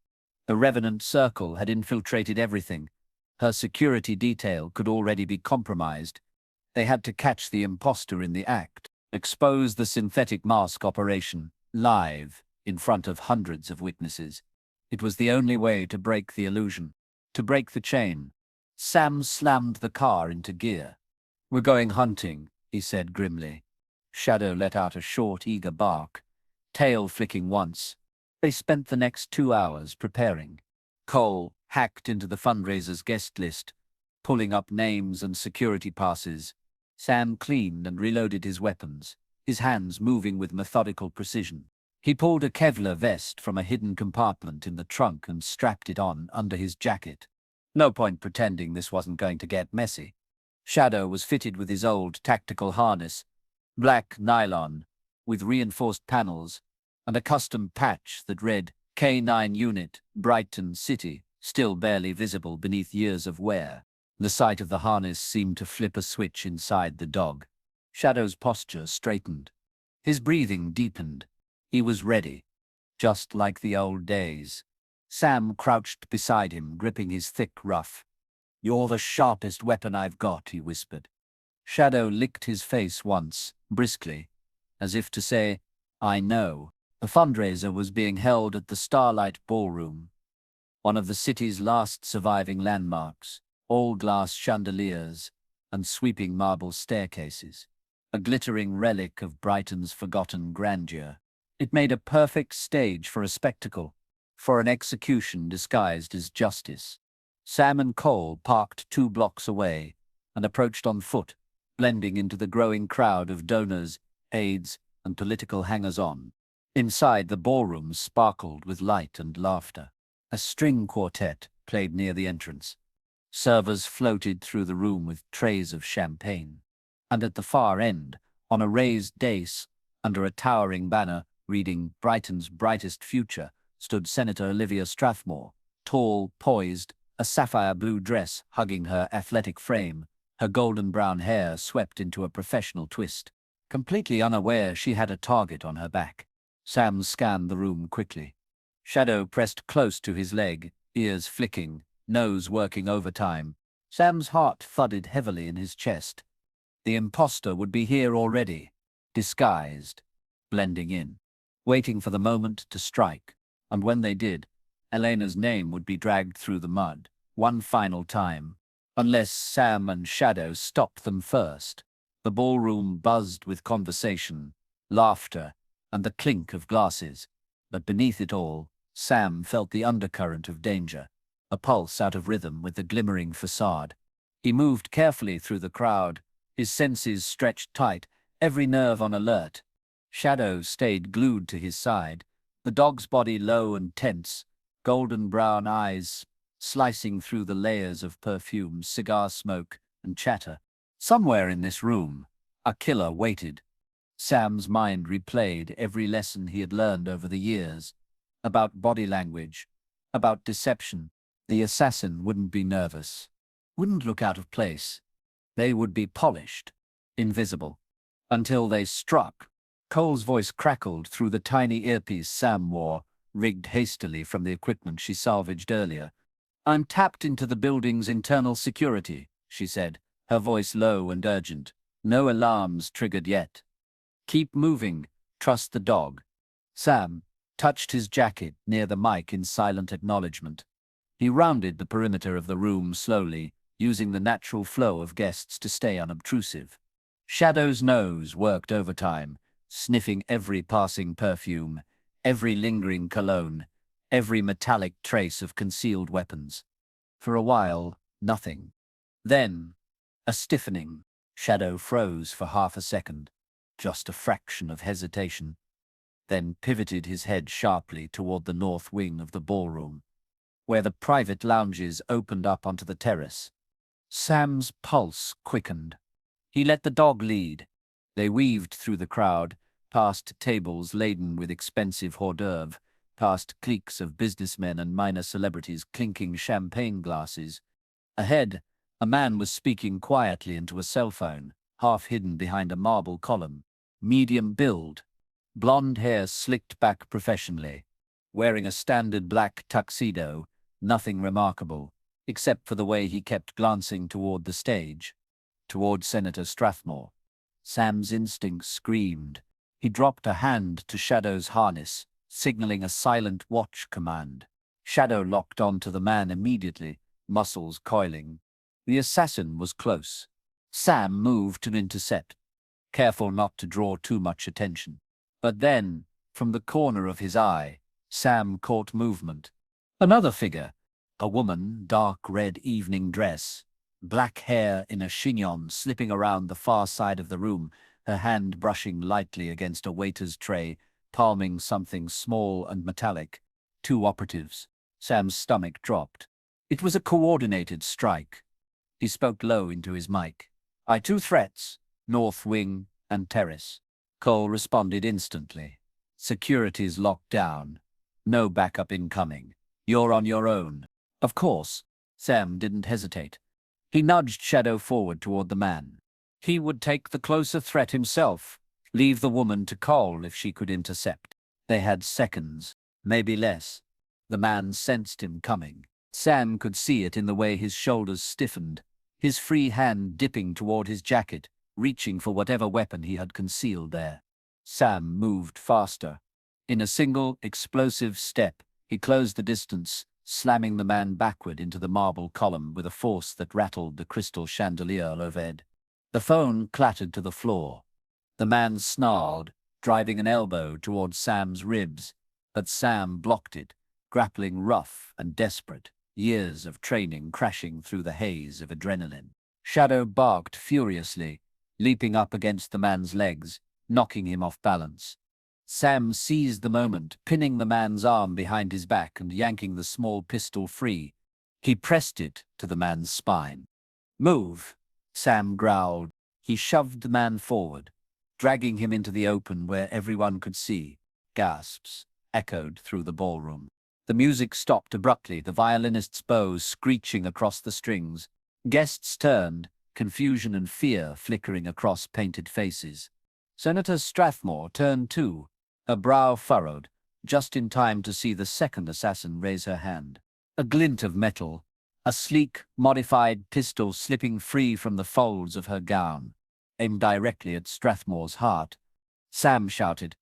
The Revenant Circle had infiltrated everything. Her security detail could already be compromised. They had to catch the imposter in the act. Expose the synthetic mask operation, live, in front of hundreds of witnesses. It was the only way to break the illusion, to break the chain. Sam slammed the car into gear. We're going hunting, he said grimly. Shadow let out a short, eager bark, tail flicking once. They spent the next 2 hours preparing. Cole hacked into the fundraiser's guest list, pulling up names and security passes. Sam cleaned and reloaded his weapons, his hands moving with methodical precision. He pulled a Kevlar vest from a hidden compartment in the trunk and strapped it on under his jacket. No point pretending this wasn't going to get messy. Shadow was fitted with his old tactical harness, black nylon, with reinforced panels, and a custom patch that read K9 Unit, Brighton City, still barely visible beneath years of wear. The sight of the harness seemed to flip a switch inside the dog. Shadow's posture straightened. His breathing deepened. He was ready, just like the old days. Sam crouched beside him, gripping his thick ruff. You're the sharpest weapon I've got, he whispered. Shadow licked his face once, briskly, as if to say, I know. The fundraiser was being held at the Starlight Ballroom, one of the city's last surviving landmarks. All glass chandeliers and sweeping marble staircases, a glittering relic of Brighton's forgotten grandeur. It made a perfect stage for a spectacle, for an execution disguised as justice. Sam and Cole parked 2 blocks away and approached on foot, blending into the growing crowd of donors, aides, and political hangers-on. Inside, the ballroom sparkled with light and laughter. A string quartet played near the entrance. Servers floated through the room with trays of champagne. And at the far end, on a raised dais, under a towering banner reading Brighton's brightest future, stood Senator Olivia Strathmore, tall, poised, a sapphire blue dress hugging her athletic frame, her golden brown hair swept into a professional twist. Completely unaware she had a target on her back, Sam scanned the room quickly. Shadow pressed close to his leg, ears flicking, nose working overtime. Sam's heart thudded heavily in his chest. The imposter would be here already, disguised, blending in, waiting for the moment to strike. And when they did, Elena's name would be dragged through the mud, one final time, unless Sam and Shadow stopped them first. The ballroom buzzed with conversation, laughter, and the clink of glasses. But beneath it all, Sam felt the undercurrent of danger, a pulse out of rhythm with the glimmering facade. He moved carefully through the crowd, his senses stretched tight, every nerve on alert. Shadow stayed glued to his side, the dog's body low and tense, golden brown eyes slicing through the layers of perfume, cigar smoke, and chatter. Somewhere in this room, a killer waited. Sam's mind replayed every lesson he had learned over the years, about body language, about deception. The assassin wouldn't be nervous, wouldn't look out of place. They would be polished, invisible, until they struck. Cole's voice crackled through the tiny earpiece Sam wore, rigged hastily from the equipment she salvaged earlier. "I'm tapped into the building's internal security," she said, her voice low and urgent. "No alarms triggered yet. Keep moving. Trust the dog." Sam touched his jacket near the mic in silent acknowledgement. He rounded the perimeter of the room slowly, using the natural flow of guests to stay unobtrusive. Shadow's nose worked overtime, sniffing every passing perfume, every lingering cologne, every metallic trace of concealed weapons. For a while, nothing. Then, a stiffening. Shadow froze for half a second, just a fraction of hesitation, then pivoted his head sharply toward the north wing of the ballroom, where the private lounges opened up onto the terrace. Sam's pulse quickened. He let the dog lead. They weaved through the crowd, past tables laden with expensive hors d'oeuvre, past cliques of businessmen and minor celebrities clinking champagne glasses. Ahead, a man was speaking quietly into a cell phone, half hidden behind a marble column. Medium build, blonde hair slicked back professionally, wearing a standard black tuxedo, nothing remarkable, except for the way he kept glancing toward the stage, toward Senator Strathmore. Sam's instincts screamed. He dropped a hand to Shadow's harness, signaling a silent watch command. Shadow locked onto the man immediately, muscles coiling. The assassin was close. Sam moved to intercept, careful not to draw too much attention. But then, from the corner of his eye, Sam caught movement. Another figure, a woman, dark red evening dress, black hair in a chignon slipping around the far side of the room, her hand brushing lightly against a waiter's tray, palming something small and metallic. Two operatives. Sam's stomach dropped. It was a coordinated strike. He spoke low into his mic. "Two threats, north wing and terrace." Cole responded instantly. "Security's locked down. No backup incoming. You're on your own." "Of course." Sam didn't hesitate. He nudged Shadow forward toward the man. He would take the closer threat himself, leave the woman to Cole if she could intercept. They had seconds, maybe less. The man sensed him coming. Sam could see it in the way his shoulders stiffened, his free hand dipping toward his jacket, reaching for whatever weapon he had concealed there. Sam moved faster. In a single, explosive step, he closed the distance, slamming the man backward into the marble column with a force that rattled the crystal chandelier overhead. The phone clattered to the floor. The man snarled, driving an elbow toward Sam's ribs, but Sam blocked it, grappling rough and desperate, years of training crashing through the haze of adrenaline. Shadow barked furiously, leaping up against the man's legs, knocking him off balance. Sam seized the moment, pinning the man's arm behind his back and yanking the small pistol free. He pressed it to the man's spine. "Move," Sam growled. He shoved the man forward, dragging him into the open where everyone could see. Gasps, echoed through the ballroom. The music stopped abruptly, the violinist's bow screeching across the strings. Guests turned, confusion and fear flickering across painted faces. Senator Strathmore turned too, her brow furrowed, just in time to see the second assassin raise her hand. A glint of metal, a sleek, modified pistol slipping free from the folds of her gown, aimed directly at Strathmore's heart. Sam shouted,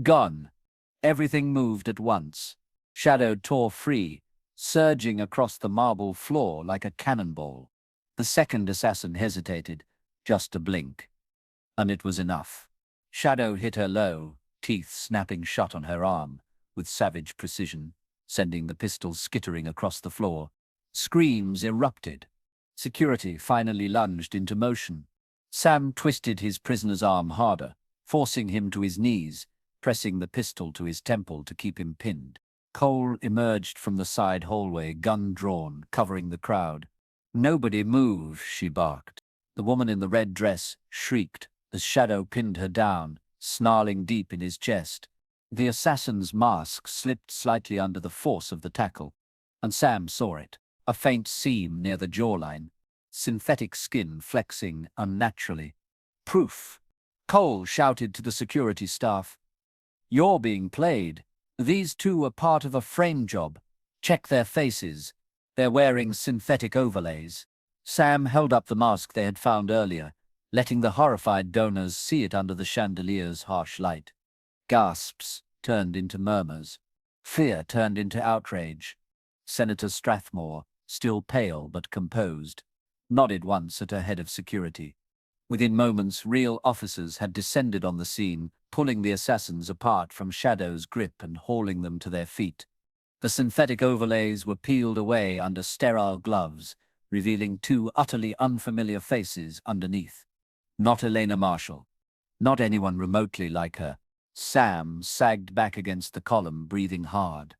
"Gone!" Everything moved at once. Shadow tore free, surging across the marble floor like a cannonball. The second assassin hesitated, just a blink. And it was enough. Shadow hit her low, teeth snapping shut on her arm, with savage precision, sending the pistol skittering across the floor. Screams erupted. Security finally lunged into motion. Sam twisted his prisoner's arm harder, forcing him to his knees, pressing the pistol to his temple to keep him pinned. Cole emerged from the side hallway, gun drawn, covering the crowd. "Nobody move," she barked. The woman in the red dress shrieked as Shadow pinned her down, snarling deep in his chest. The assassin's mask slipped slightly under the force of the tackle, and Sam saw it, a faint seam near the jawline, synthetic skin flexing unnaturally. "Proof!" Cole shouted to the security staff. "You're being played. These two are part of a frame job. Check their faces. They're wearing synthetic overlays." Sam held up the mask they had found earlier, letting the horrified donors see it under the chandelier's harsh light. Gasps turned into murmurs. Fear turned into outrage. Senator Strathmore, still pale but composed, nodded once at her head of security. Within moments, real officers had descended on the scene, pulling the assassins apart from Shadow's grip and hauling them to their feet. The synthetic overlays were peeled away under sterile gloves, revealing two utterly unfamiliar faces underneath. Not Elena Marshall. Not anyone remotely like her. Sam sagged back against the column, breathing hard.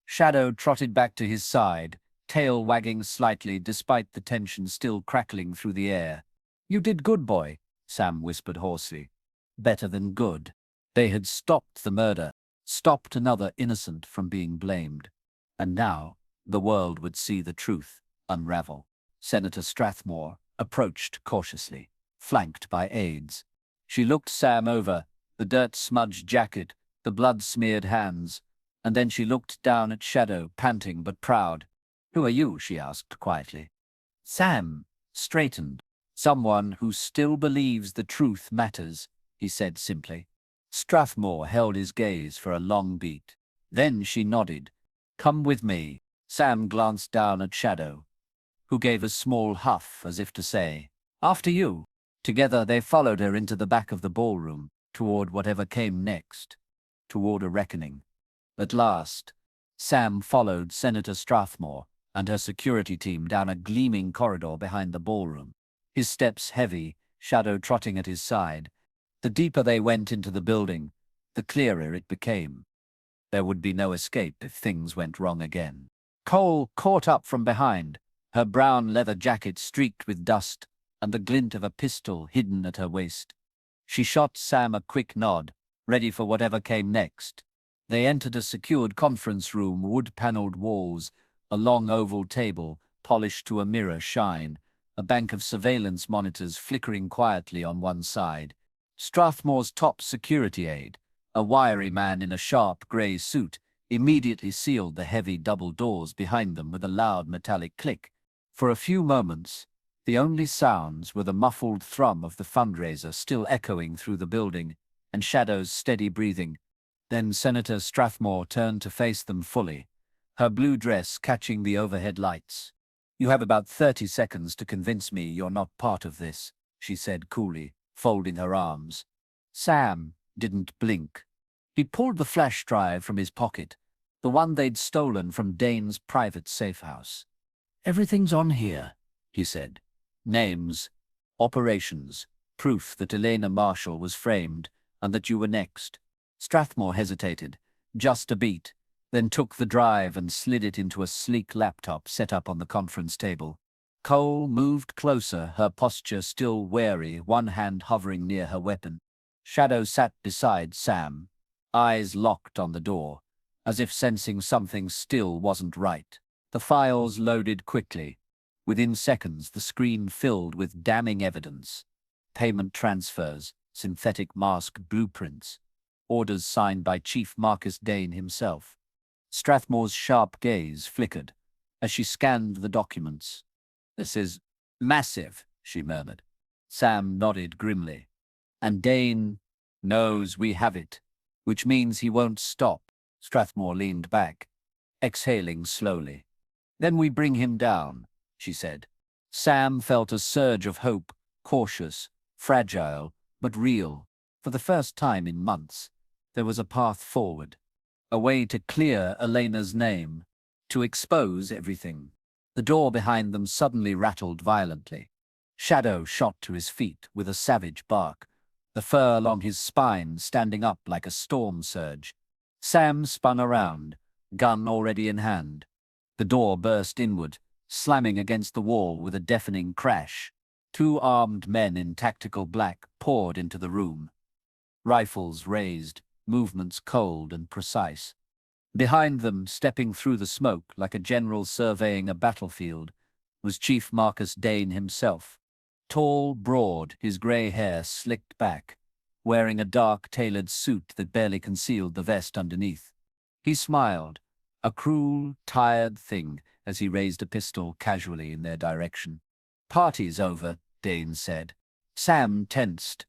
Shadow trotted back to his side, tail wagging slightly despite the tension still crackling through the air. "You did good, boy," Sam whispered hoarsely. "Better than good." They had stopped the murder, stopped another innocent from being blamed. And now the world would see the truth unravel. Senator Strathmore approached cautiously, flanked by aides. She looked Sam over, the dirt-smudged jacket, the blood-smeared hands, and then she looked down at Shadow, panting but proud. "Who are you?" she asked quietly. Sam straightened. "Someone who still believes the truth matters," he said simply. Strathmore held his gaze for a long beat. Then she nodded. "Come with me." Sam glanced down at Shadow, who gave a small huff as if to say, "After you." Together they followed her into the back of the ballroom, toward whatever came next, toward a reckoning. At last, Sam followed Senator Strathmore and her security team down a gleaming corridor behind the ballroom, his steps heavy, Shadow trotting at his side. The deeper they went into the building, the clearer it became. There would be no escape if things went wrong again. Cole caught up from behind, her brown leather jacket streaked with dust and the glint of a pistol hidden at her waist. She shot Sam a quick nod, ready for whatever came next. They entered a secured conference room, wood-paneled walls, a long oval table, polished to a mirror shine, a bank of surveillance monitors flickering quietly on one side. Strathmore's top security aide, a wiry man in a sharp grey suit, immediately sealed the heavy double doors behind them with a loud metallic click. For a few moments, the only sounds were the muffled thrum of the fundraiser still echoing through the building, and Shadow's steady breathing. Then Senator Strathmore turned to face them fully, her blue dress catching the overhead lights. "You have about 30 seconds to convince me you're not part of this," she said coolly, folding her arms. Sam didn't blink. He pulled the flash drive from his pocket, the one they'd stolen from Dane's private safe house. "Everything's on here," he said. "Names, operations, proof that Elena Marshall was framed and that you were next." Strathmore hesitated, just a beat, then took the drive and slid it into a sleek laptop set up on the conference table. Cole moved closer, her posture still wary, one hand hovering near her weapon. Shadow sat beside Sam, eyes locked on the door, as if sensing something still wasn't right. The files loaded quickly. Within seconds, the screen filled with damning evidence. Payment transfers, synthetic mask blueprints, orders signed by Chief Marcus Dane himself. Strathmore's sharp gaze flickered as she scanned the documents. "This is massive," she murmured. Sam nodded grimly. "And Dane knows we have it, which means he won't stop." Strathmore leaned back, exhaling slowly. "Then we bring him down," she said. Sam felt a surge of hope, cautious, fragile, but real. For the first time in months, there was a path forward, a way to clear Elena's name, to expose everything. The door behind them suddenly rattled violently. Shadow shot to his feet with a savage bark, the fur along his spine standing up like a storm surge. Sam spun around, gun already in hand. The door burst inward, slamming against the wall with a deafening crash. Two armed men in tactical black poured into the room. Rifles raised, movements cold and precise. Behind them, stepping through the smoke like a general surveying a battlefield, was Chief Marcus Dane himself. Tall, broad, his grey hair slicked back, wearing a dark tailored suit that barely concealed the vest underneath. He smiled, a cruel, tired thing, as he raised a pistol casually in their direction. "Party's over," Dane said. Sam tensed,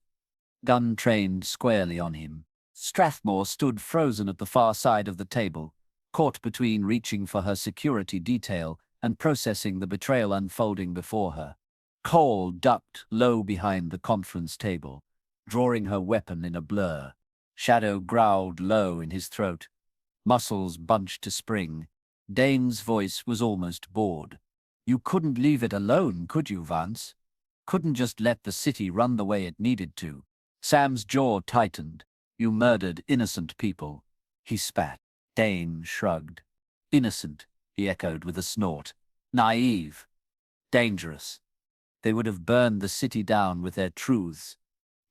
gun trained squarely on him. Strathmore stood frozen at the far side of the table, caught between reaching for her security detail and processing the betrayal unfolding before her. Cole ducked low behind the conference table, drawing her weapon in a blur. Shadow growled low in his throat, muscles bunched to spring. Dane's voice was almost bored. "You couldn't leave it alone, could you, Vance? Couldn't just let the city run the way it needed to?" Sam's jaw tightened. "You murdered innocent people," he spat. Dane shrugged. "Innocent," he echoed with a snort. "Naive. Dangerous. They would have burned the city down with their truths.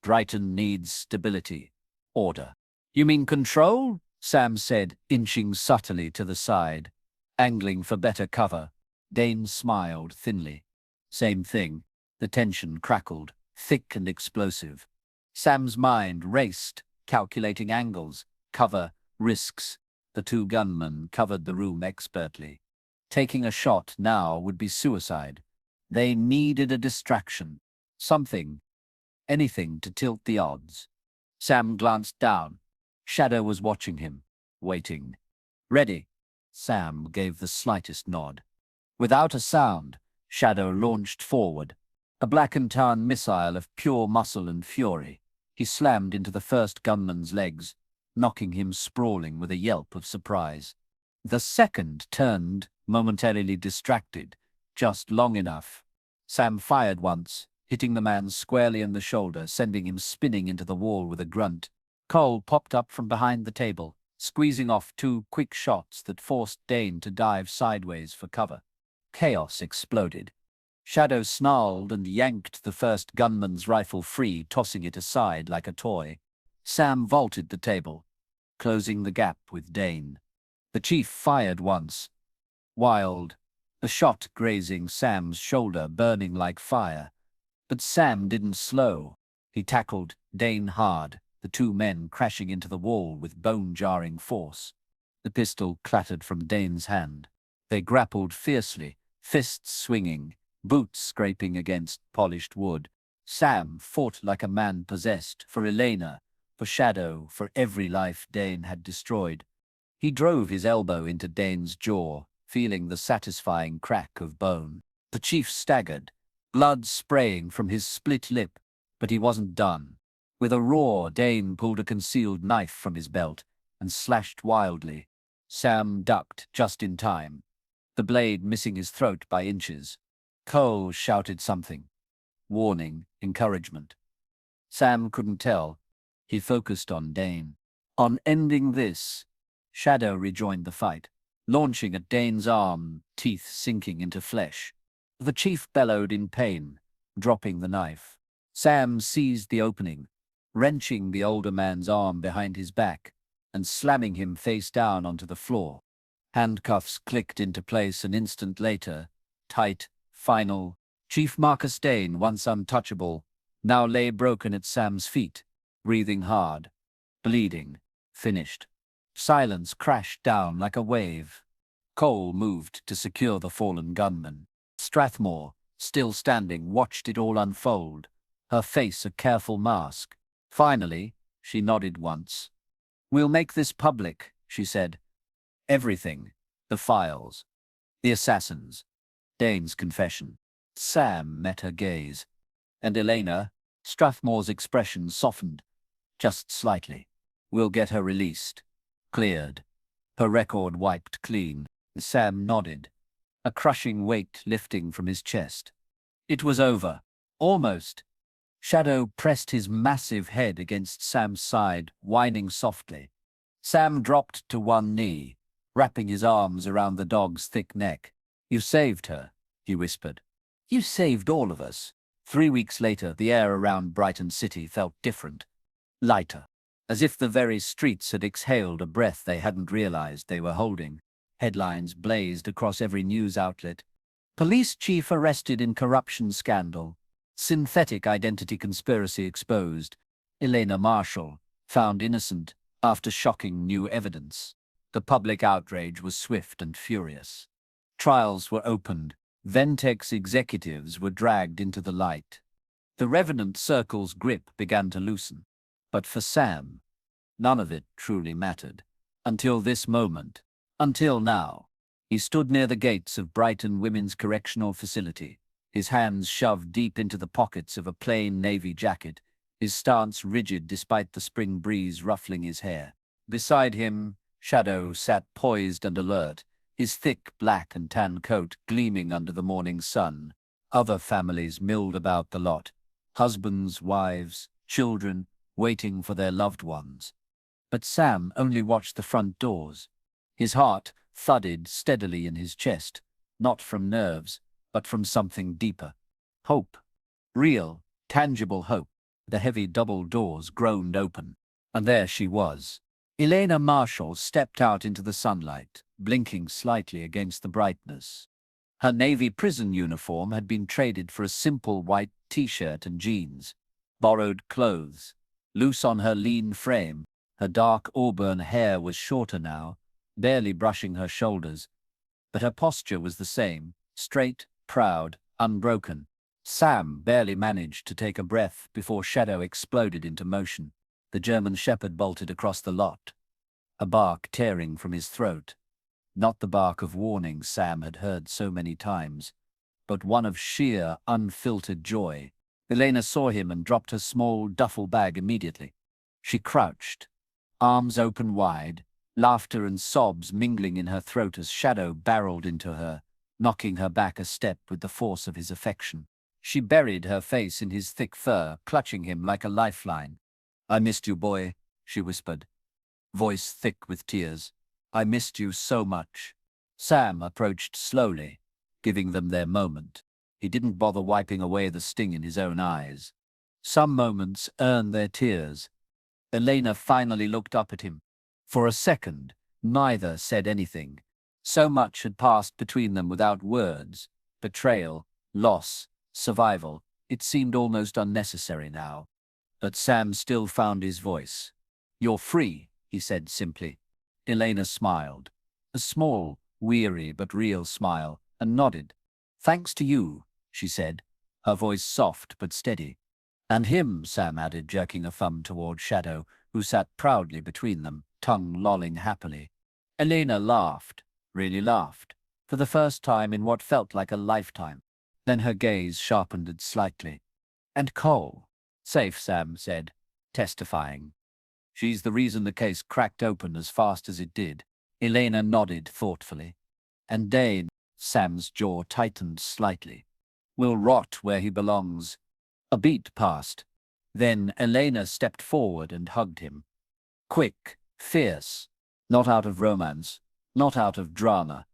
Brighton needs stability. Order." "You mean control?" Sam said, inching subtly to the side, angling for better cover. Dane smiled thinly. "Same thing." The tension crackled, thick and explosive. Sam's mind raced, calculating angles, cover, risks. The two gunmen covered the room expertly. Taking a shot now would be suicide. They needed a distraction. Something, anything to tilt the odds. Sam glanced down. Shadow was watching him, waiting. "Ready." Sam gave the slightest nod. Without a sound, Shadow launched forward, a black and tan missile of pure muscle and fury. He slammed into the first gunman's legs, knocking him sprawling with a yelp of surprise. The second turned, momentarily distracted, just long enough. Sam fired once, hitting the man squarely in the shoulder, sending him spinning into the wall with a grunt. Cole popped up from behind the table, squeezing off two quick shots that forced Dane to dive sideways for cover. Chaos exploded. Shadow snarled and yanked the first gunman's rifle free, tossing it aside like a toy. Sam vaulted the table, closing the gap with Dane. The chief fired once. Wild, the shot grazing Sam's shoulder, burning like fire. But Sam didn't slow. He tackled Dane hard, the two men crashing into the wall with bone-jarring force. The pistol clattered from Dane's hand. They grappled fiercely, fists swinging, boots scraping against polished wood. Sam fought like a man possessed, for Elena, for Shadow, for every life Dane had destroyed. He drove his elbow into Dane's jaw, feeling the satisfying crack of bone. The chief staggered, blood spraying from his split lip, but he wasn't done. With a roar, Dane pulled a concealed knife from his belt and slashed wildly. Sam ducked just in time, the blade missing his throat by inches. Cole shouted something. Warning, encouragement. Sam couldn't tell. He focused on Dane. On ending this. Shadow rejoined the fight, launching at Dane's arm, teeth sinking into flesh. The chief bellowed in pain, dropping the knife. Sam seized the opening, wrenching the older man's arm behind his back. and slamming him face down onto the floor. Handcuffs clicked into place an instant later. Tight, final. Chief Marcus Dane, once untouchable, now lay broken at Sam's feet, breathing hard, bleeding, finished. Silence crashed down like a wave. Cole moved to secure the fallen gunman. Strathmore, still standing, watched it all unfold, her face a careful mask. Finally, she nodded once. "We'll make this public," she said. "Everything. The files. The assassins. Dane's confession." Sam met her gaze. And Elena, Strathmore's expression softened, just slightly. "We'll get her released. Cleared. Her record wiped clean." Sam nodded, a crushing weight lifting from his chest. It was over. Almost. Shadow pressed his massive head against Sam's side, whining softly. Sam dropped to one knee, wrapping his arms around the dog's thick neck. "You saved her," he whispered. "You saved all of us." 3 weeks later, the air around Brighton City felt different, lighter, as if the very streets had exhaled a breath they hadn't realized they were holding. Headlines blazed across every news outlet. "Police chief arrested in corruption scandal. Synthetic identity conspiracy exposed. Elena Marshall found innocent after shocking new evidence." The public outrage was swift and furious. Trials were opened. Ventex executives were dragged into the light. The Revenant Circle's grip began to loosen. But for Sam, none of it truly mattered. Until this moment. Until now. He stood near the gates of Brighton Women's Correctional Facility, his hands shoved deep into the pockets of a plain navy jacket, his stance rigid despite the spring breeze ruffling his hair. Beside him, Shadow sat poised and alert, his thick black and tan coat gleaming under the morning sun. Other families milled about the lot, husbands, wives, children, waiting for their loved ones. But Sam only watched the front doors. His heart thudded steadily in his chest, not from nerves, but from something deeper. Hope. Real, tangible hope. The heavy double doors groaned open, and there she was. Elena Marshall stepped out into the sunlight, blinking slightly against the brightness. Her navy prison uniform had been traded for a simple white t-shirt and jeans. Borrowed clothes. Loose on her lean frame, her dark auburn hair was shorter now, barely brushing her shoulders. But her posture was the same, straight, proud, unbroken. Sam barely managed to take a breath before Shadow exploded into motion. The German Shepherd bolted across the lot, a bark tearing from his throat. Not the bark of warning Sam had heard so many times, but one of sheer, unfiltered joy. Elena saw him and dropped her small duffel bag immediately. She crouched, arms open wide, laughter and sobs mingling in her throat as Shadow barreled into her, knocking her back a step with the force of his affection. She buried her face in his thick fur, clutching him like a lifeline. "I missed you, boy," she whispered, voice thick with tears. "I missed you so much." Sam approached slowly, giving them their moment. He didn't bother wiping away the sting in his own eyes. Some moments earn their tears. Elena finally looked up at him. For a second, neither said anything. So much had passed between them without words. Betrayal, loss, survival. It seemed almost unnecessary now. But Sam still found his voice. "You're free," he said simply. Elena smiled. A small, weary but real smile, and nodded. "Thanks to you," she said, her voice soft but steady. "And him," Sam added, jerking a thumb toward Shadow, who sat proudly between them, tongue lolling happily. Elena laughed, really laughed, for the first time in what felt like a lifetime. Then her gaze sharpened slightly. "And Cole?" "Safe," Sam said, testifying. "She's the reason the case cracked open as fast as it did." Elena nodded thoughtfully. "And Dane," Sam's jaw tightened slightly, "will rot where he belongs." A beat passed. Then Elena stepped forward and hugged him. Quick, fierce, not out of romance, not out of drama,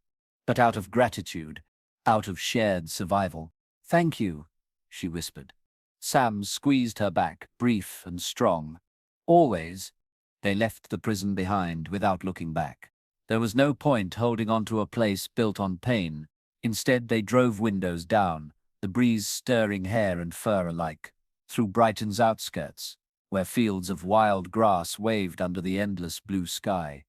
but out of gratitude, out of shared survival. "Thank you," she whispered. Sam squeezed her back, brief and strong. "Always." They left the prison behind without looking back. There was no point holding on to a place built on pain. Instead, they drove windows down, the breeze stirring hair and fur alike, through Brighton's outskirts, where fields of wild grass waved under the endless blue sky.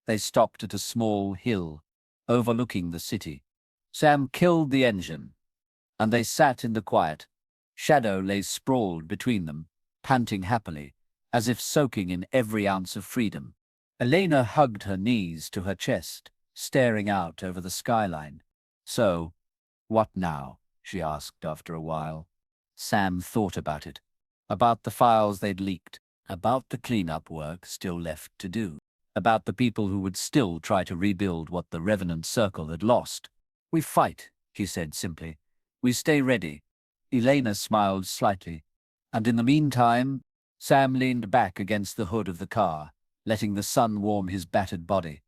They stopped at a small hill, overlooking the city. Sam killed the engine, and they sat in the quiet. Shadow lay sprawled between them, panting happily, as if soaking in every ounce of freedom. Elena hugged her knees to her chest, staring out over the skyline. "So, what now?" she asked after a while. Sam thought about it, about the files they'd leaked, about the cleanup work still left to do, about the people who would still try to rebuild what the Revenant Circle had lost. "We fight," he said simply. "We stay ready." Elena smiled slightly. "And in the meantime," Sam leaned back against the hood of the car, letting the sun warm his battered body.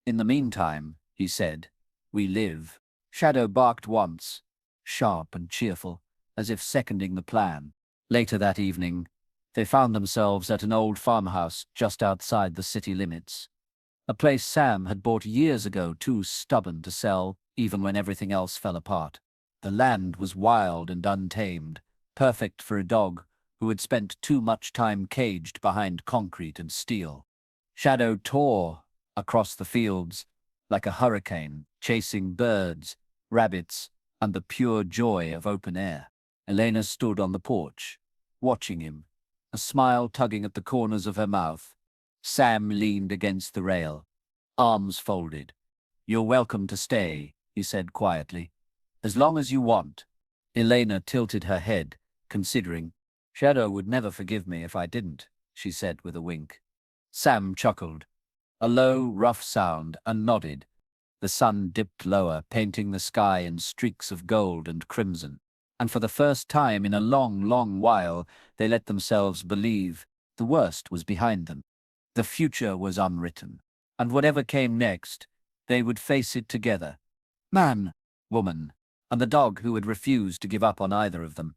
"In the meantime," he said, "we live." Shadow barked once, sharp and cheerful, as if seconding the plan. Later that evening, they found themselves at an old farmhouse just outside the city limits. A place Sam had bought years ago, too stubborn to sell, even when everything else fell apart. The land was wild and untamed, perfect for a dog who had spent too much time caged behind concrete and steel. Shadow tore across the fields like a hurricane, chasing birds, rabbits, and the pure joy of open air. Elena stood on the porch, watching him, a smile tugging at the corners of her mouth. Sam leaned against the rail, arms folded. "You're welcome to stay," he said quietly. "As long as you want." Elena tilted her head, considering. "Shadow would never forgive me if I didn't," she said with a wink. Sam chuckled, a low, rough sound, and nodded. The sun dipped lower, painting the sky in streaks of gold and crimson. And for the first time in a long, long while, they let themselves believe the worst was behind them. The future was unwritten, and whatever came next, they would face it together. Man, woman, and the dog who had refused to give up on either of them.